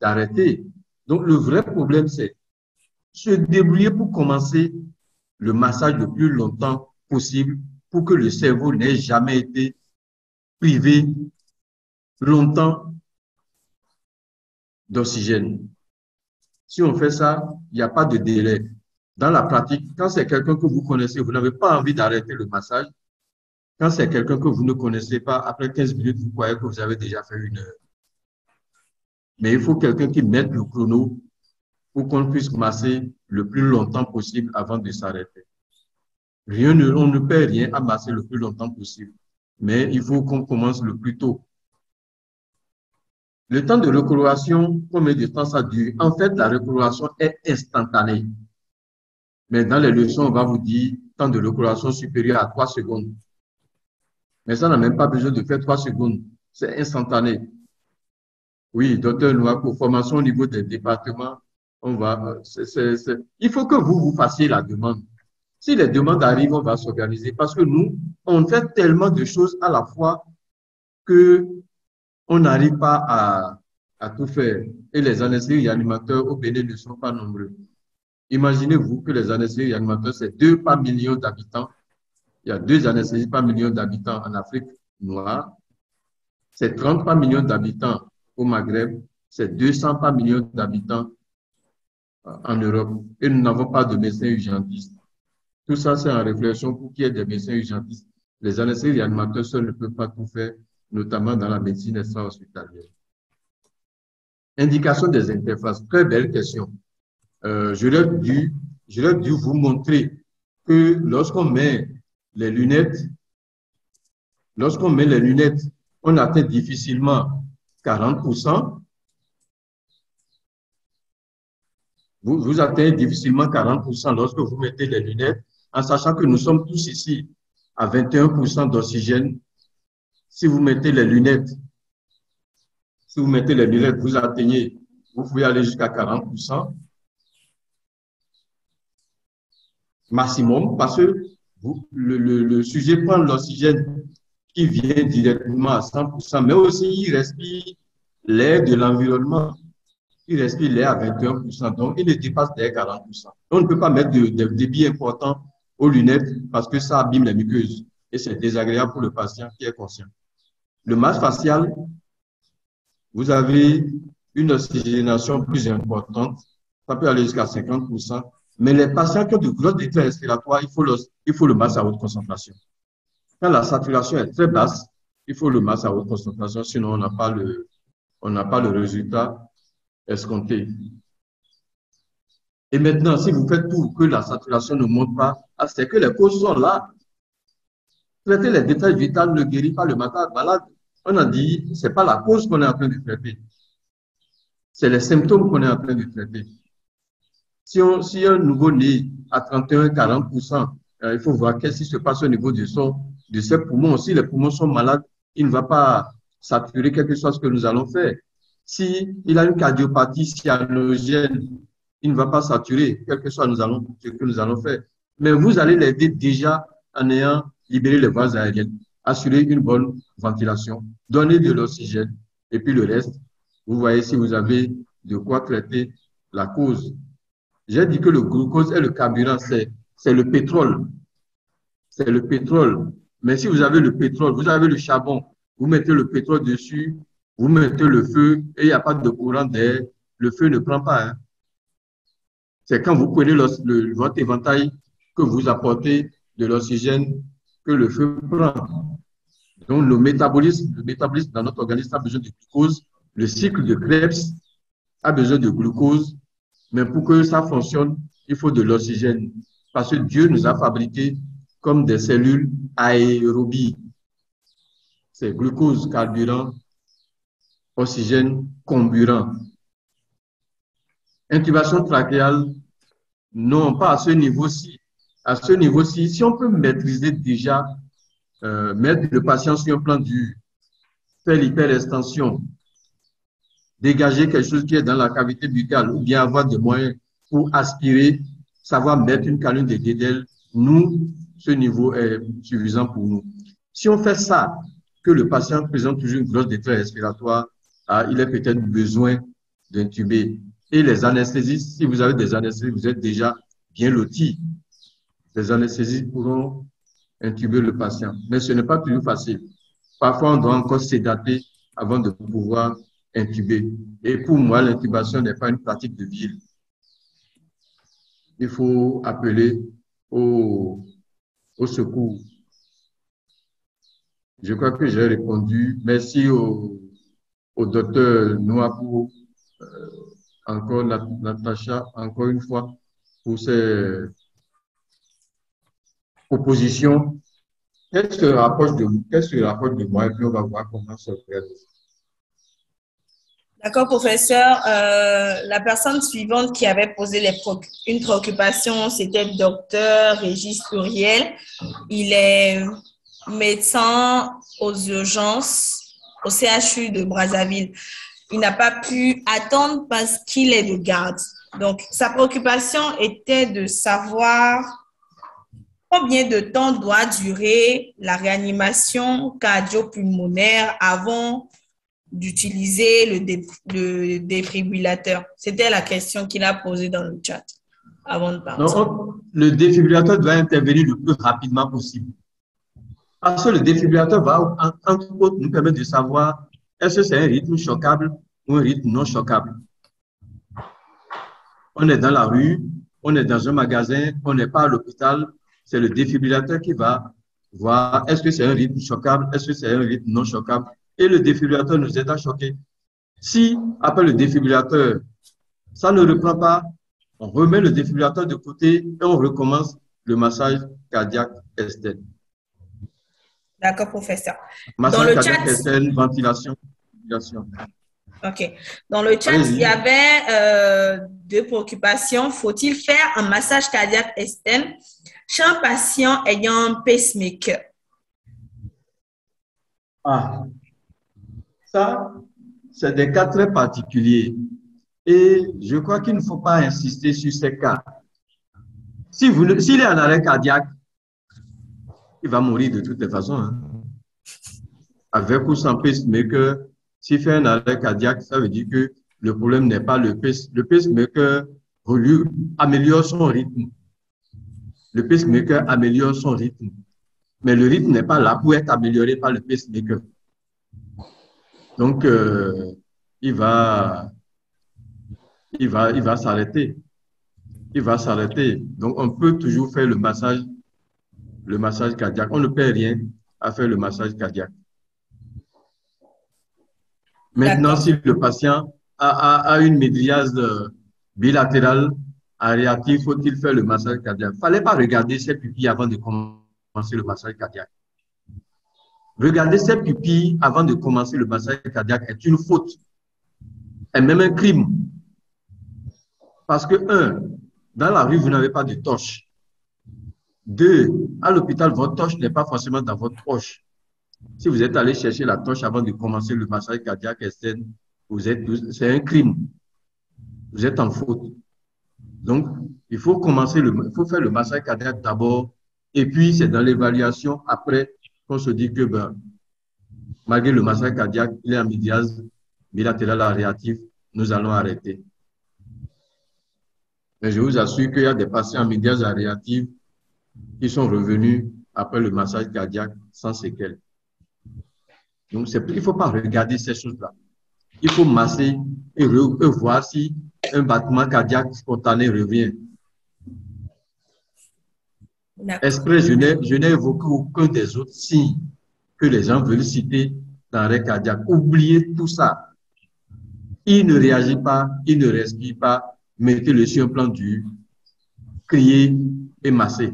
d'arrêter. Donc le vrai problème, c'est se débrouiller pour commencer le massage le plus longtemps possible pour que le cerveau n'ait jamais été privé longtemps d'oxygène. Si on fait ça, il n'y a pas de délai. Dans la pratique, quand c'est quelqu'un que vous connaissez, vous n'avez pas envie d'arrêter le massage. Quand c'est quelqu'un que vous ne connaissez pas, après 15 minutes, vous croyez que vous avez déjà fait 1 heure. Mais il faut quelqu'un qui mette le chrono pour qu'on puisse masser le plus longtemps possible avant de s'arrêter. On ne perd rien à masser le plus longtemps possible, mais il faut qu'on commence le plus tôt. Le temps de recoloration, combien de temps ça dure? En fait, la recoloration est instantanée. Mais dans les leçons, on va vous dire temps de recoloration supérieur à 3 secondes. Mais ça n'a même pas besoin de faire 3 secondes. C'est instantané. Oui, docteur Nouako, formation au niveau des départements, on va, il faut que vous fassiez la demande. Si les demandes arrivent, on va s'organiser parce que nous, on fait tellement de choses à la fois que on n'arrive pas à tout faire. Et les anesthésistes et animateurs au Bénin ne sont pas nombreux. Imaginez-vous que les anesthésistes et animateurs, c'est 2 par million d'habitants. Il y a 2 anesthésistes par million d'habitants en Afrique noire. C'est 30 par million d'habitants au Maghreb. C'est 200 par million d'habitants en Europe. Et nous n'avons pas de médecins urgentistes. Tout ça, c'est en réflexion pour qu'il y ait des médecins urgentistes. Les anesthésistes et animateurs seuls ne peuvent pas tout faire, notamment dans la médecine extra-hospitalière. Indication des interfaces. Très belle question. J'aurais dû vous montrer que lorsqu'on met les lunettes, on atteint difficilement 40%. Vous atteignez difficilement 40% lorsque vous mettez les lunettes, en sachant que nous sommes tous ici à 21% d'oxygène. Si vous mettez les lunettes, vous atteignez, vous pouvez aller jusqu'à 40% maximum, parce que le sujet prend l'oxygène qui vient directement à 100%, mais aussi il respire l'air de l'environnement. Il respire l'air à 21%, donc il ne dépasse les 40%. On ne peut pas mettre de débit important aux lunettes parce que ça abîme les muqueuses et c'est désagréable pour le patient qui est conscient. Le masque facial, vous avez une oxygénation plus importante, ça peut aller jusqu'à 50%, mais les patients qui ont de grosses détresse respiratoires, il faut le masque à haute concentration. Quand la saturation est très basse, il faut le masque à haute concentration, sinon on n'a pas le résultat escompté. Et maintenant, si vous faites tout que la saturation ne monte pas, c'est que les causes sont là. Traiter les détails vitaux ne guérit pas le malade. On a dit, ce n'est pas la cause qu'on est en train de traiter. C'est les symptômes qu'on est en train de traiter. Si un nouveau-né à 31-40%, il faut voir qu'est-ce qui se passe au niveau de ses poumons. Si les poumons sont malades, il ne va pas saturer quelque chose que nous allons faire. S'il a une cardiopathie cyanogène, il ne va pas saturer, quel que soit ce que nous allons faire. Mais vous allez l'aider déjà en ayant libéré les voies aériennes, assurer une bonne ventilation, donner de l'oxygène, et puis le reste, vous voyez si vous avez de quoi traiter la cause. J'ai dit que le glucose et le carburant, c'est le pétrole. C'est le pétrole. Mais si vous avez le pétrole, vous avez le charbon, vous mettez le pétrole dessus, vous mettez le feu et il n'y a pas de courant d'air, le feu ne prend pas. Hein. C'est quand vous prenez votre éventail que vous apportez de l'oxygène que le feu prend. Donc, le métabolisme dans notre organisme a besoin de glucose. Le cycle de Krebs a besoin de glucose. Mais pour que ça fonctionne, il faut de l'oxygène. Parce que Dieu nous a fabriqués comme des cellules aérobies. C'est glucose, carburant, oxygène, comburant. Intubation trachéale, non, pas à ce niveau-ci. À ce niveau-ci, si on peut maîtriser déjà, mettre le patient sur un plan dur, faire l'hyperextension, dégager quelque chose qui est dans la cavité buccale ou bien avoir des moyens pour aspirer, savoir mettre une canule de Guédel, nous, ce niveau est suffisant pour nous. Si on fait ça, que le patient présente toujours une grosse détresse respiratoire, il a peut-être besoin d'intuber. Et les anesthésistes, si vous avez des anesthésistes, vous êtes déjà bien lotis. les anesthésistes pourront intuber le patient. Mais ce n'est pas toujours facile. Parfois, on doit encore sédater avant de pouvoir intuber. Et pour moi, l'intubation n'est pas une pratique de ville. Il faut appeler au secours. Je crois que j'ai répondu. Merci au docteur Nouapou, encore Natacha, encore une fois, pour ces propositions. Qu'est-ce que rapproche de moi et puis on va voir comment se faire.
D'accord, professeur. La personne suivante qui avait posé une préoccupation, c'était le docteur Régis Uriel. Il est médecin aux urgences au CHU de Brazzaville. Il n'a pas pu attendre parce qu'il est de garde. Donc, sa préoccupation était de savoir combien de temps doit durer la réanimation cardio-pulmonaire avant d'utiliser le défibrillateur. C'était la question qu'il a posée dans le chat avant de partir.
Non, le défibrillateur doit intervenir le plus rapidement possible. Parce que le défibrillateur va, entre autres, nous permettre de savoir est-ce que c'est un rythme choquable ou un rythme non choquable. On est dans la rue, on est dans un magasin, on n'est pas à l'hôpital. C'est le défibrillateur qui va voir est-ce que c'est un rythme choquable, est-ce que c'est un rythme non choquable. Et le défibrillateur nous aide à choquer. Si, après le défibrillateur, ça ne reprend pas, on remet le défibrillateur de côté et on recommence le massage cardiaque externe.
D'accord, professeur.
Massage cardiaque externe, ventilation.
OK. Dans le chat, il y avait deux préoccupations. Faut-il faire un massage cardiaque externe chez un patient ayant un pacemaker?
Ah, ça, c'est des cas très particuliers. Et je crois qu'il ne faut pas insister sur ces cas. S'il est en arrêt cardiaque, il va mourir de toutes les façons. Hein. Avec ou sans pacemaker, s'il fait un arrêt cardiaque, ça veut dire que le problème n'est pas le pacemaker. Le pacemaker améliore son rythme. Le pacemaker améliore son rythme. Mais le rythme n'est pas là pour être amélioré par le pacemaker. Donc, il va s'arrêter. Il va s'arrêter. Donc, on peut toujours faire le massage cardiaque. On ne perd rien à faire le massage cardiaque. Maintenant, si le patient a une médiase bilatérale aréative, faut-il faire le massage cardiaque? Il ne fallait pas regarder ses pupilles avant de commencer le massage cardiaque. Regarder ses pupilles avant de commencer le massage cardiaque est une faute, et même un crime. Parce que, dans la rue, vous n'avez pas de torche. 2, à l'hôpital, votre torche n'est pas forcément dans votre poche. Si vous êtes allé chercher la torche avant de commencer le massage cardiaque externe, c'est un crime. Vous êtes en faute. Donc, il faut faire le massage cardiaque d'abord, et puis c'est dans l'évaluation après qu'on se dit que malgré le massage cardiaque, il est en médiase bilatérale aréative, nous allons arrêter. Mais je vous assure qu'il y a des patients en médiase aréative qui sont revenus après le massage cardiaque sans séquelles. Donc, il ne faut pas regarder ces choses-là. Il faut masser et voir si un battement cardiaque spontané revient. Exprès, je n'ai évoqué aucun des autres signes que les gens veulent citer dans l'arrêt cardiaque. Oubliez tout ça. Il ne réagit pas, il ne respire pas. Mettez-le sur un plan dur, criez et massez.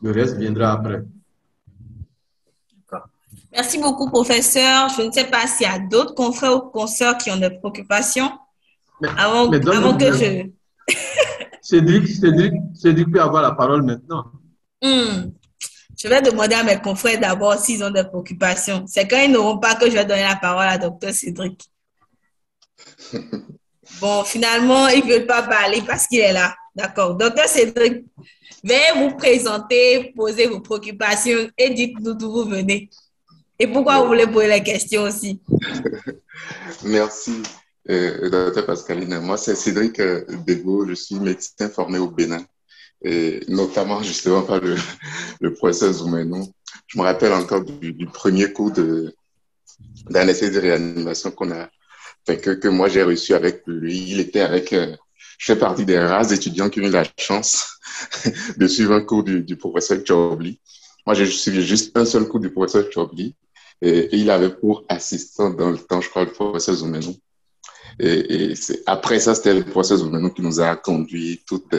Le reste viendra après.
Merci beaucoup, professeur. Je ne sais pas s'il y a d'autres confrères ou consoeurs qui ont des préoccupations. Avant que je...
Cédric peut avoir la parole maintenant.
Je vais demander à mes confrères d'abord s'ils ont des préoccupations. C'est quand ils n'auront pas que je vais donner la parole à Dr Cédric. Bon, finalement, ils ne veulent pas parler parce qu'il est là. D'accord. Dr Cédric, veuillez vous présenter, poser vos préoccupations et dites-nous d'où vous venez. Et pourquoi vous voulez poser les questions aussi?
Merci, Dr Pascaline. Moi, c'est Cédric Bego. Je suis médecin formé au Bénin. et notamment justement par le professeur Zoumeno. Je me rappelle encore du premier cours d'anesthésie de réanimation que moi j'ai reçu avec lui. Il était avec, je fais partie des rares étudiants qui ont eu la chance de suivre un cours du professeur Chobli. Moi, j'ai suivi juste un seul cours du professeur Chobli et il avait pour assistant dans le temps, je crois, le professeur Zoumeno. Et après ça, c'était le professeur Zoumeno qui nous a conduits toute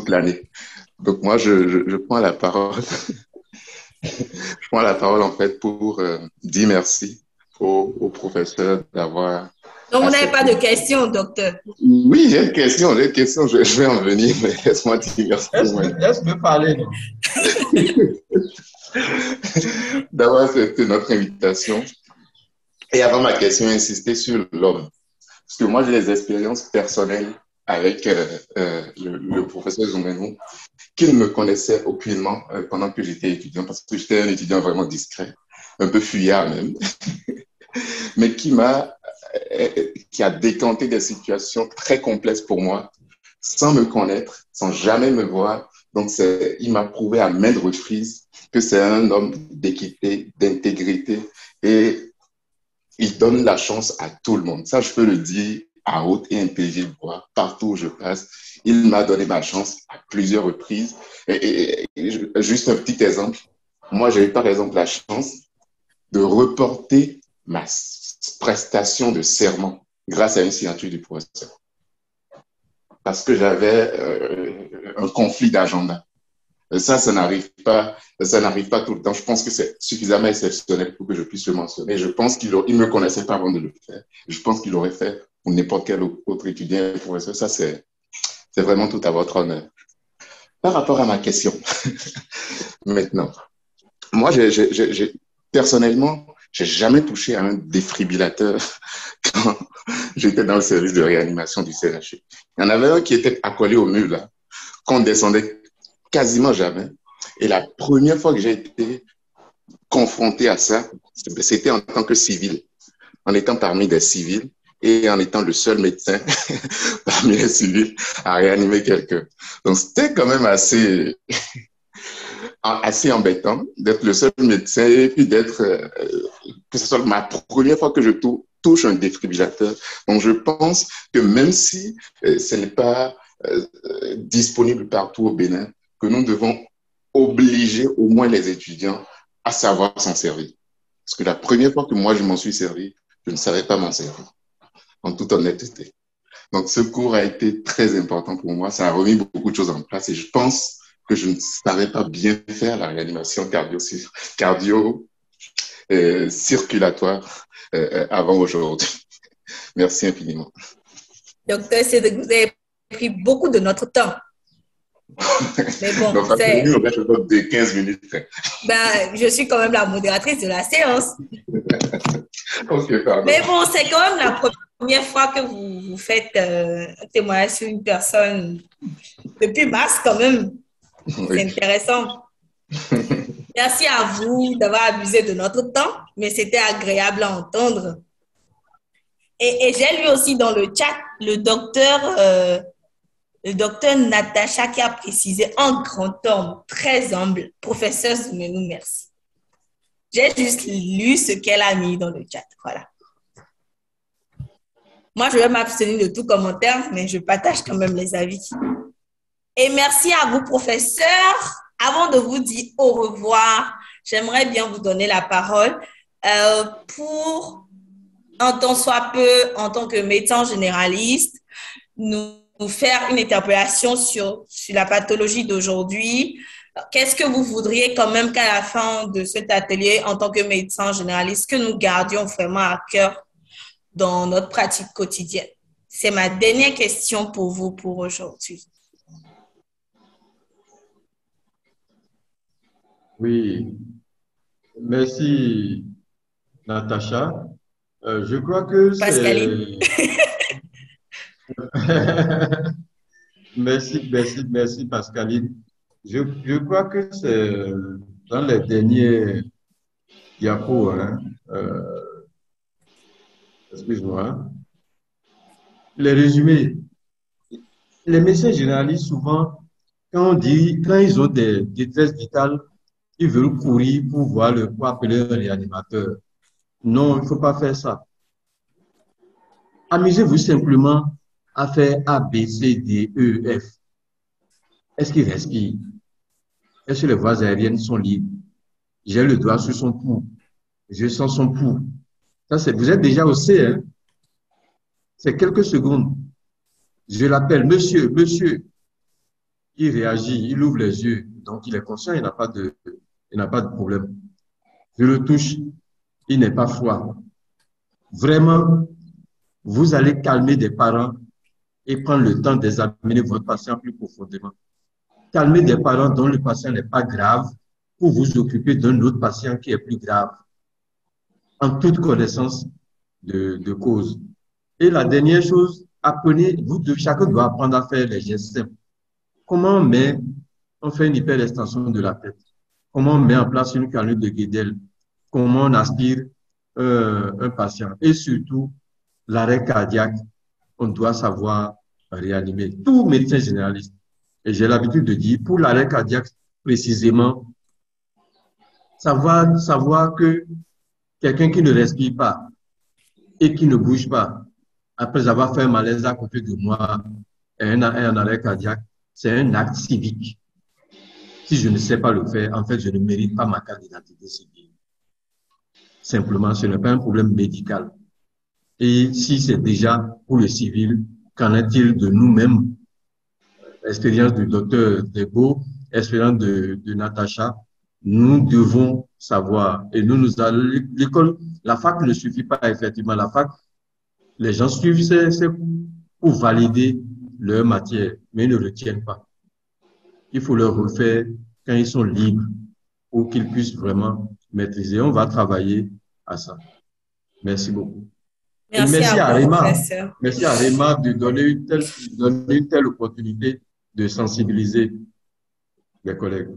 l'année. Donc moi, je prends la parole. Je prends la parole en fait pour dire merci au professeur d'avoir...
Donc, vous n'avez pas de questions, docteur?
Oui, j'ai une question, je vais en venir, mais laisse-moi dire merci.
Laisse-moi parler.
D'avoir accepté notre invitation. Et avant ma question, insister sur l'homme. Parce que moi, j'ai des expériences personnelles avec le professeur Zoumeno, qu'il ne me connaissait aucunement pendant que j'étais étudiant, parce que j'étais un étudiant vraiment discret, un peu fuyard même, mais qui a décanté des situations très complexes pour moi, sans me connaître, sans jamais me voir. Donc, il m'a prouvé à maintes reprises que c'est un homme d'équité, d'intégrité, et il donne la chance à tout le monde. Ça, je peux le dire à haute et intelligible voix, partout où je passe. Il m'a donné ma chance à plusieurs reprises. Et juste un petit exemple. Moi, j'ai eu par exemple la chance de reporter ma prestation de serment grâce à une signature du professeur. Parce que j'avais un conflit d'agenda. Ça n'arrive pas tout le temps. Je pense que c'est suffisamment exceptionnel pour que je puisse le mentionner. Je pense qu'il ne me connaissait pas avant de le faire. Je pense qu'il l'aurait fait pour n'importe quel autre étudiant, professeur. Ça, c'est vraiment tout à votre honneur. Par rapport à ma question, maintenant, moi, personnellement, j'ai jamais touché à un défibrillateur quand j'étais dans le service de réanimation du CHU. Il y en avait un qui était accolé au mur, là, qu'on descendait quasiment jamais. Et la première fois que j'ai été confronté à ça, c'était en tant que civil, en étant parmi des civils et en étant le seul médecin parmi les civils à réanimer quelqu'un. Donc, c'était quand même assez embêtant d'être le seul médecin et puis que ce soit ma première fois que je touche un défibrillateur. Donc, je pense que même si ce n'est pas disponible partout au Bénin, que nous devons obliger au moins les étudiants à savoir s'en servir. Parce que la première fois que moi je m'en suis servi, je ne savais pas m'en servir, en toute honnêteté. Donc ce cours a été très important pour moi, ça a remis beaucoup de choses en place et je pense que je ne savais pas bien faire la réanimation cardio-circulatoire avant aujourd'hui. Merci infiniment.
Docteur Cédric, vous avez pris beaucoup de notre temps. Mais bon,
c'est... de 15 minutes.
Je suis quand même la modératrice de la séance.
Okay, pardon.
Mais bon, c'est quand même la première fois que vous faites un témoignage sur une personne depuis mars quand même. Oui. C'est intéressant. Merci à vous d'avoir abusé de notre temps, mais c'était agréable à entendre. Et j'ai lu aussi dans le chat le docteur Natacha qui a précisé en grand homme, très humble, professeur Zoumeno, merci. J'ai juste lu ce qu'elle a mis dans le chat. Voilà. Moi, je vais m'abstenir de tout commentaire, mais je partage quand même les avis. Et merci à vous, professeur. Avant de vous dire au revoir, j'aimerais bien vous donner la parole pour, en tant soit peu, en tant que médecin généraliste, nous faire une interpellation sur la pathologie d'aujourd'hui. Qu'est-ce que vous voudriez quand même qu'à la fin de cet atelier, en tant que médecin généraliste, que nous gardions vraiment à cœur dans notre pratique quotidienne? C'est ma dernière question pour vous pour aujourd'hui.
Oui, merci Natacha. Je crois que
Pascaline.
Merci Pascaline. Je crois que c'est dans les derniers diapos, excuse-moi, les résumés. Les médecins généralistes souvent quand ils ont des détresses vitales, ils veulent courir pour appeler un réanimateur. Non, il ne faut pas faire ça. Amusez-vous simplement à faire A, B, C, D, E, F. Est-ce qu'il respire? Est-ce que les voies aériennes sont libres? J'ai le doigt sur son pouls. Je sens son pouls. Vous êtes déjà au C, hein? C'est quelques secondes. Je l'appelle, monsieur, monsieur. Il réagit, il ouvre les yeux. Donc, il est conscient, il n'a pas de problème. Je le touche, il n'est pas froid. Vraiment, vous allez calmer des parents et prendre le temps d'examiner votre patient plus profondément. Calmer des parents dont le patient n'est pas grave pour vous occuper d'un autre patient qui est plus grave, en toute connaissance de cause. Et la dernière chose, apprenez, chacun doit apprendre à faire les gestes simples. Comment on fait une hyperextension de la tête? Comment on met en place une canule de Guédel? Comment on aspire un patient? Et surtout, l'arrêt cardiaque, on doit savoir réanimer. Tout médecin généraliste, et j'ai l'habitude de dire, pour l'arrêt cardiaque précisément, savoir que quelqu'un qui ne respire pas et qui ne bouge pas, après avoir fait un malaise à côté de moi et un arrêt cardiaque, c'est un acte civique. Si je ne sais pas le faire, en fait, je ne mérite pas ma carte d'identité civile. Simplement, ce n'est pas un problème médical. Et si c'est déjà pour le civil, qu'en est-il de nous-mêmes? Expérience du docteur Debo, expérience de Natacha, nous devons savoir. Et l'école, la fac ne suffit pas, effectivement. La fac, les gens suivent ces cours pour valider leur matière, mais ils ne retiennent pas. Il faut leur refaire quand ils sont libres pour qu'ils puissent vraiment maîtriser. On va travailler à ça. Merci beaucoup.
Merci
à
vous,
Réma.
professeur.
Merci à Réma de donner une telle opportunité de sensibiliser les collègues.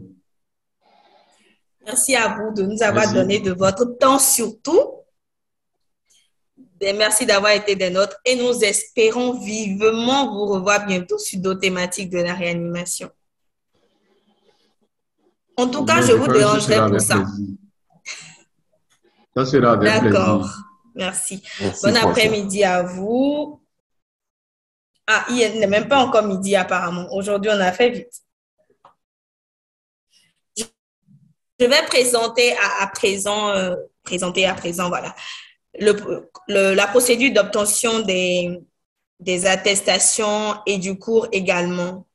Merci à vous de nous avoir donné de votre temps surtout. Et merci d'avoir été des nôtres et nous espérons vivement vous revoir bientôt sur d'autres thématiques de la réanimation. En tout cas, je vous dérangerai pour ça.
Ça sera avec plaisir.
D'accord. Merci. Bon après-midi à vous. Ah, il n'est même pas encore midi apparemment. Aujourd'hui, on a fait vite. Je vais présenter à présent, voilà, la procédure d'obtention des attestations et du cours également.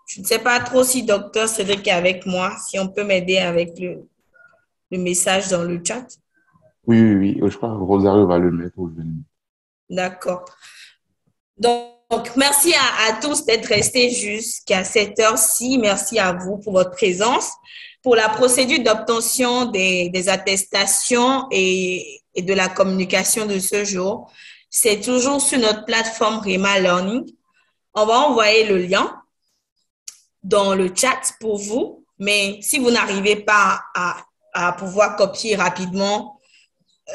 Je ne sais pas trop si docteur Cédric est avec moi, si on peut m'aider avec le message dans le chat.
Oui. Je crois que Rosario va le mettre aujourd'hui.
D'accord. Donc, merci à tous d'être restés jusqu'à cette heure-ci. Merci à vous pour votre présence. Pour la procédure d'obtention des attestations et de la communication de ce jour, c'est toujours sur notre plateforme Réma Learning. On va envoyer le lien dans le chat pour vous, mais si vous n'arrivez pas à pouvoir copier rapidement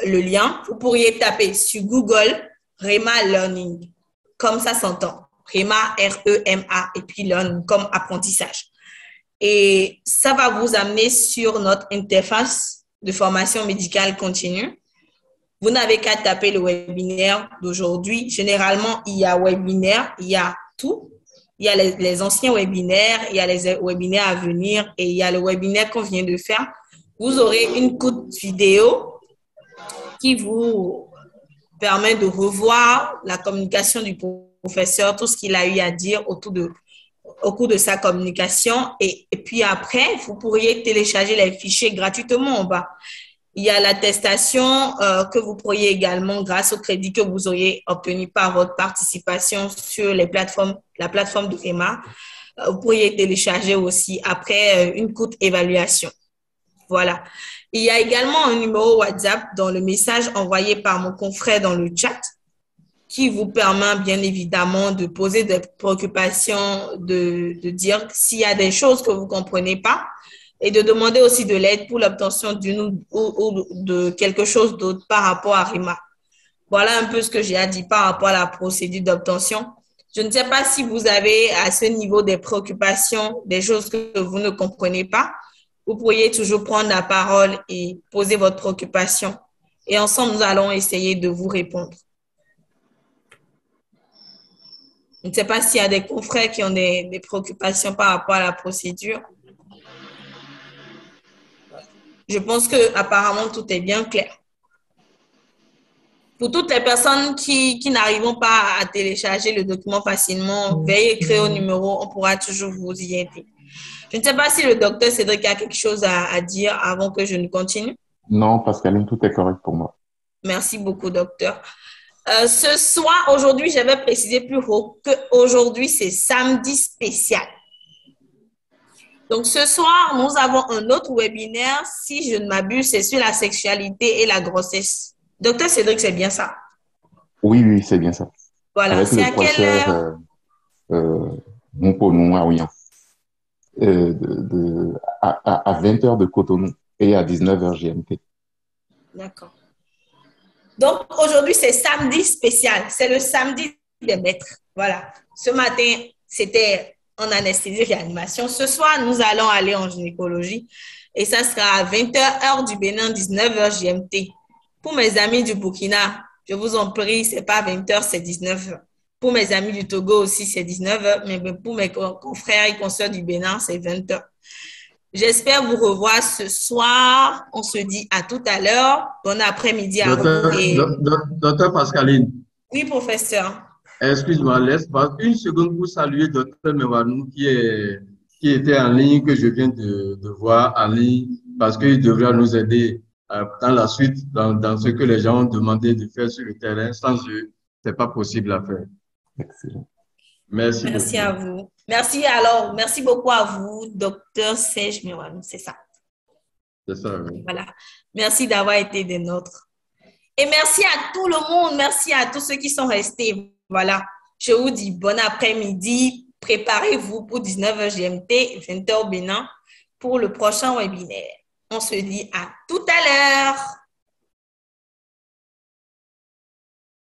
le lien, vous pourriez taper sur Google Réma Learning, comme ça s'entend. Réma, R-E-M-A, et puis Learning, comme apprentissage. Et ça va vous amener sur notre interface de formation médicale continue. Vous n'avez qu'à taper le webinaire d'aujourd'hui. Généralement, il y a webinaire, il y a tout. Il y a les anciens webinaires, il y a les webinaires à venir et il y a le webinaire qu'on vient de faire. Vous aurez une courte vidéo qui vous permet de revoir la communication du professeur, tout ce qu'il a eu à dire au cours de sa communication. Et puis après, vous pourriez télécharger les fichiers gratuitement en bas. Il y a l'attestation que vous pourriez également, grâce au crédit que vous auriez obtenu par votre participation sur la plateforme de Réma, vous pourriez télécharger aussi après une courte évaluation. Voilà. Il y a également un numéro WhatsApp dans le message envoyé par mon confrère dans le chat qui vous permet bien évidemment de poser des préoccupations, de dire s'il y a des choses que vous ne comprenez pas et de demander aussi de l'aide pour l'obtention d'une ou de quelque chose d'autre par rapport à Réma. Voilà un peu ce que j'ai à dire par rapport à la procédure d'obtention. Je ne sais pas si vous avez à ce niveau des préoccupations, des choses que vous ne comprenez pas. Vous pourriez toujours prendre la parole et poser votre préoccupation. Et ensemble, nous allons essayer de vous répondre. Je ne sais pas s'il y a des confrères qui ont des préoccupations par rapport à la procédure. Je pense qu'apparemment, tout est bien clair. Pour toutes les personnes qui n'arrivent pas à télécharger le document facilement, veuillez écrire au numéro, on pourra toujours vous y aider. Je ne sais pas si le docteur Cédric a quelque chose à dire avant que je ne continue.
Non, Pascaline, tout est correct pour moi.
Merci beaucoup, docteur. Ce soir, aujourd'hui, j'avais précisé plus haut qu'aujourd'hui, c'est samedi spécial. Donc, ce soir, nous avons un autre webinaire, si je ne m'abuse, c'est sur la sexualité et la grossesse. Docteur Cédric, c'est bien ça?
Oui, c'est bien ça.
Voilà, c'est à quelle heure?
Montpellier, à Ouian. À 20h de Cotonou et à 19h GMT.
D'accord. Donc, aujourd'hui, c'est samedi spécial. C'est le samedi des maîtres. Voilà. Ce matin, c'était en anesthésie réanimation. Ce soir, nous allons aller en gynécologie et ça sera à 20h, heure du Bénin, 19h GMT. Pour mes amis du Burkina, je vous en prie, ce n'est pas 20h, c'est 19h. Pour mes amis du Togo aussi, c'est 19h, mais pour mes confrères et consoeurs du Bénin, c'est 20h. J'espère vous revoir ce soir. On se dit à tout à l'heure. Bon après-midi à vous.
Docteur Pascaline.
Oui, professeur.
Excuse-moi, laisse une seconde pour saluer docteur Mewanou qui était en ligne, que je viens de voir en ligne, parce qu'il devra nous aider dans la suite, dans ce que les gens ont demandé de faire sur le terrain. Sans eux, ce n'est pas possible à faire.
Excellent.
Merci
beaucoup. À vous. Merci beaucoup à vous, docteur Serge Mewanou, c'est ça.
C'est ça, oui.
Voilà. Merci d'avoir été des nôtres. Et merci à tout le monde, merci à tous ceux qui sont restés. Voilà. Je vous dis bon après-midi. Préparez-vous pour 19h GMT, 20h au Bénin pour le prochain webinaire. On se dit à tout à l'heure.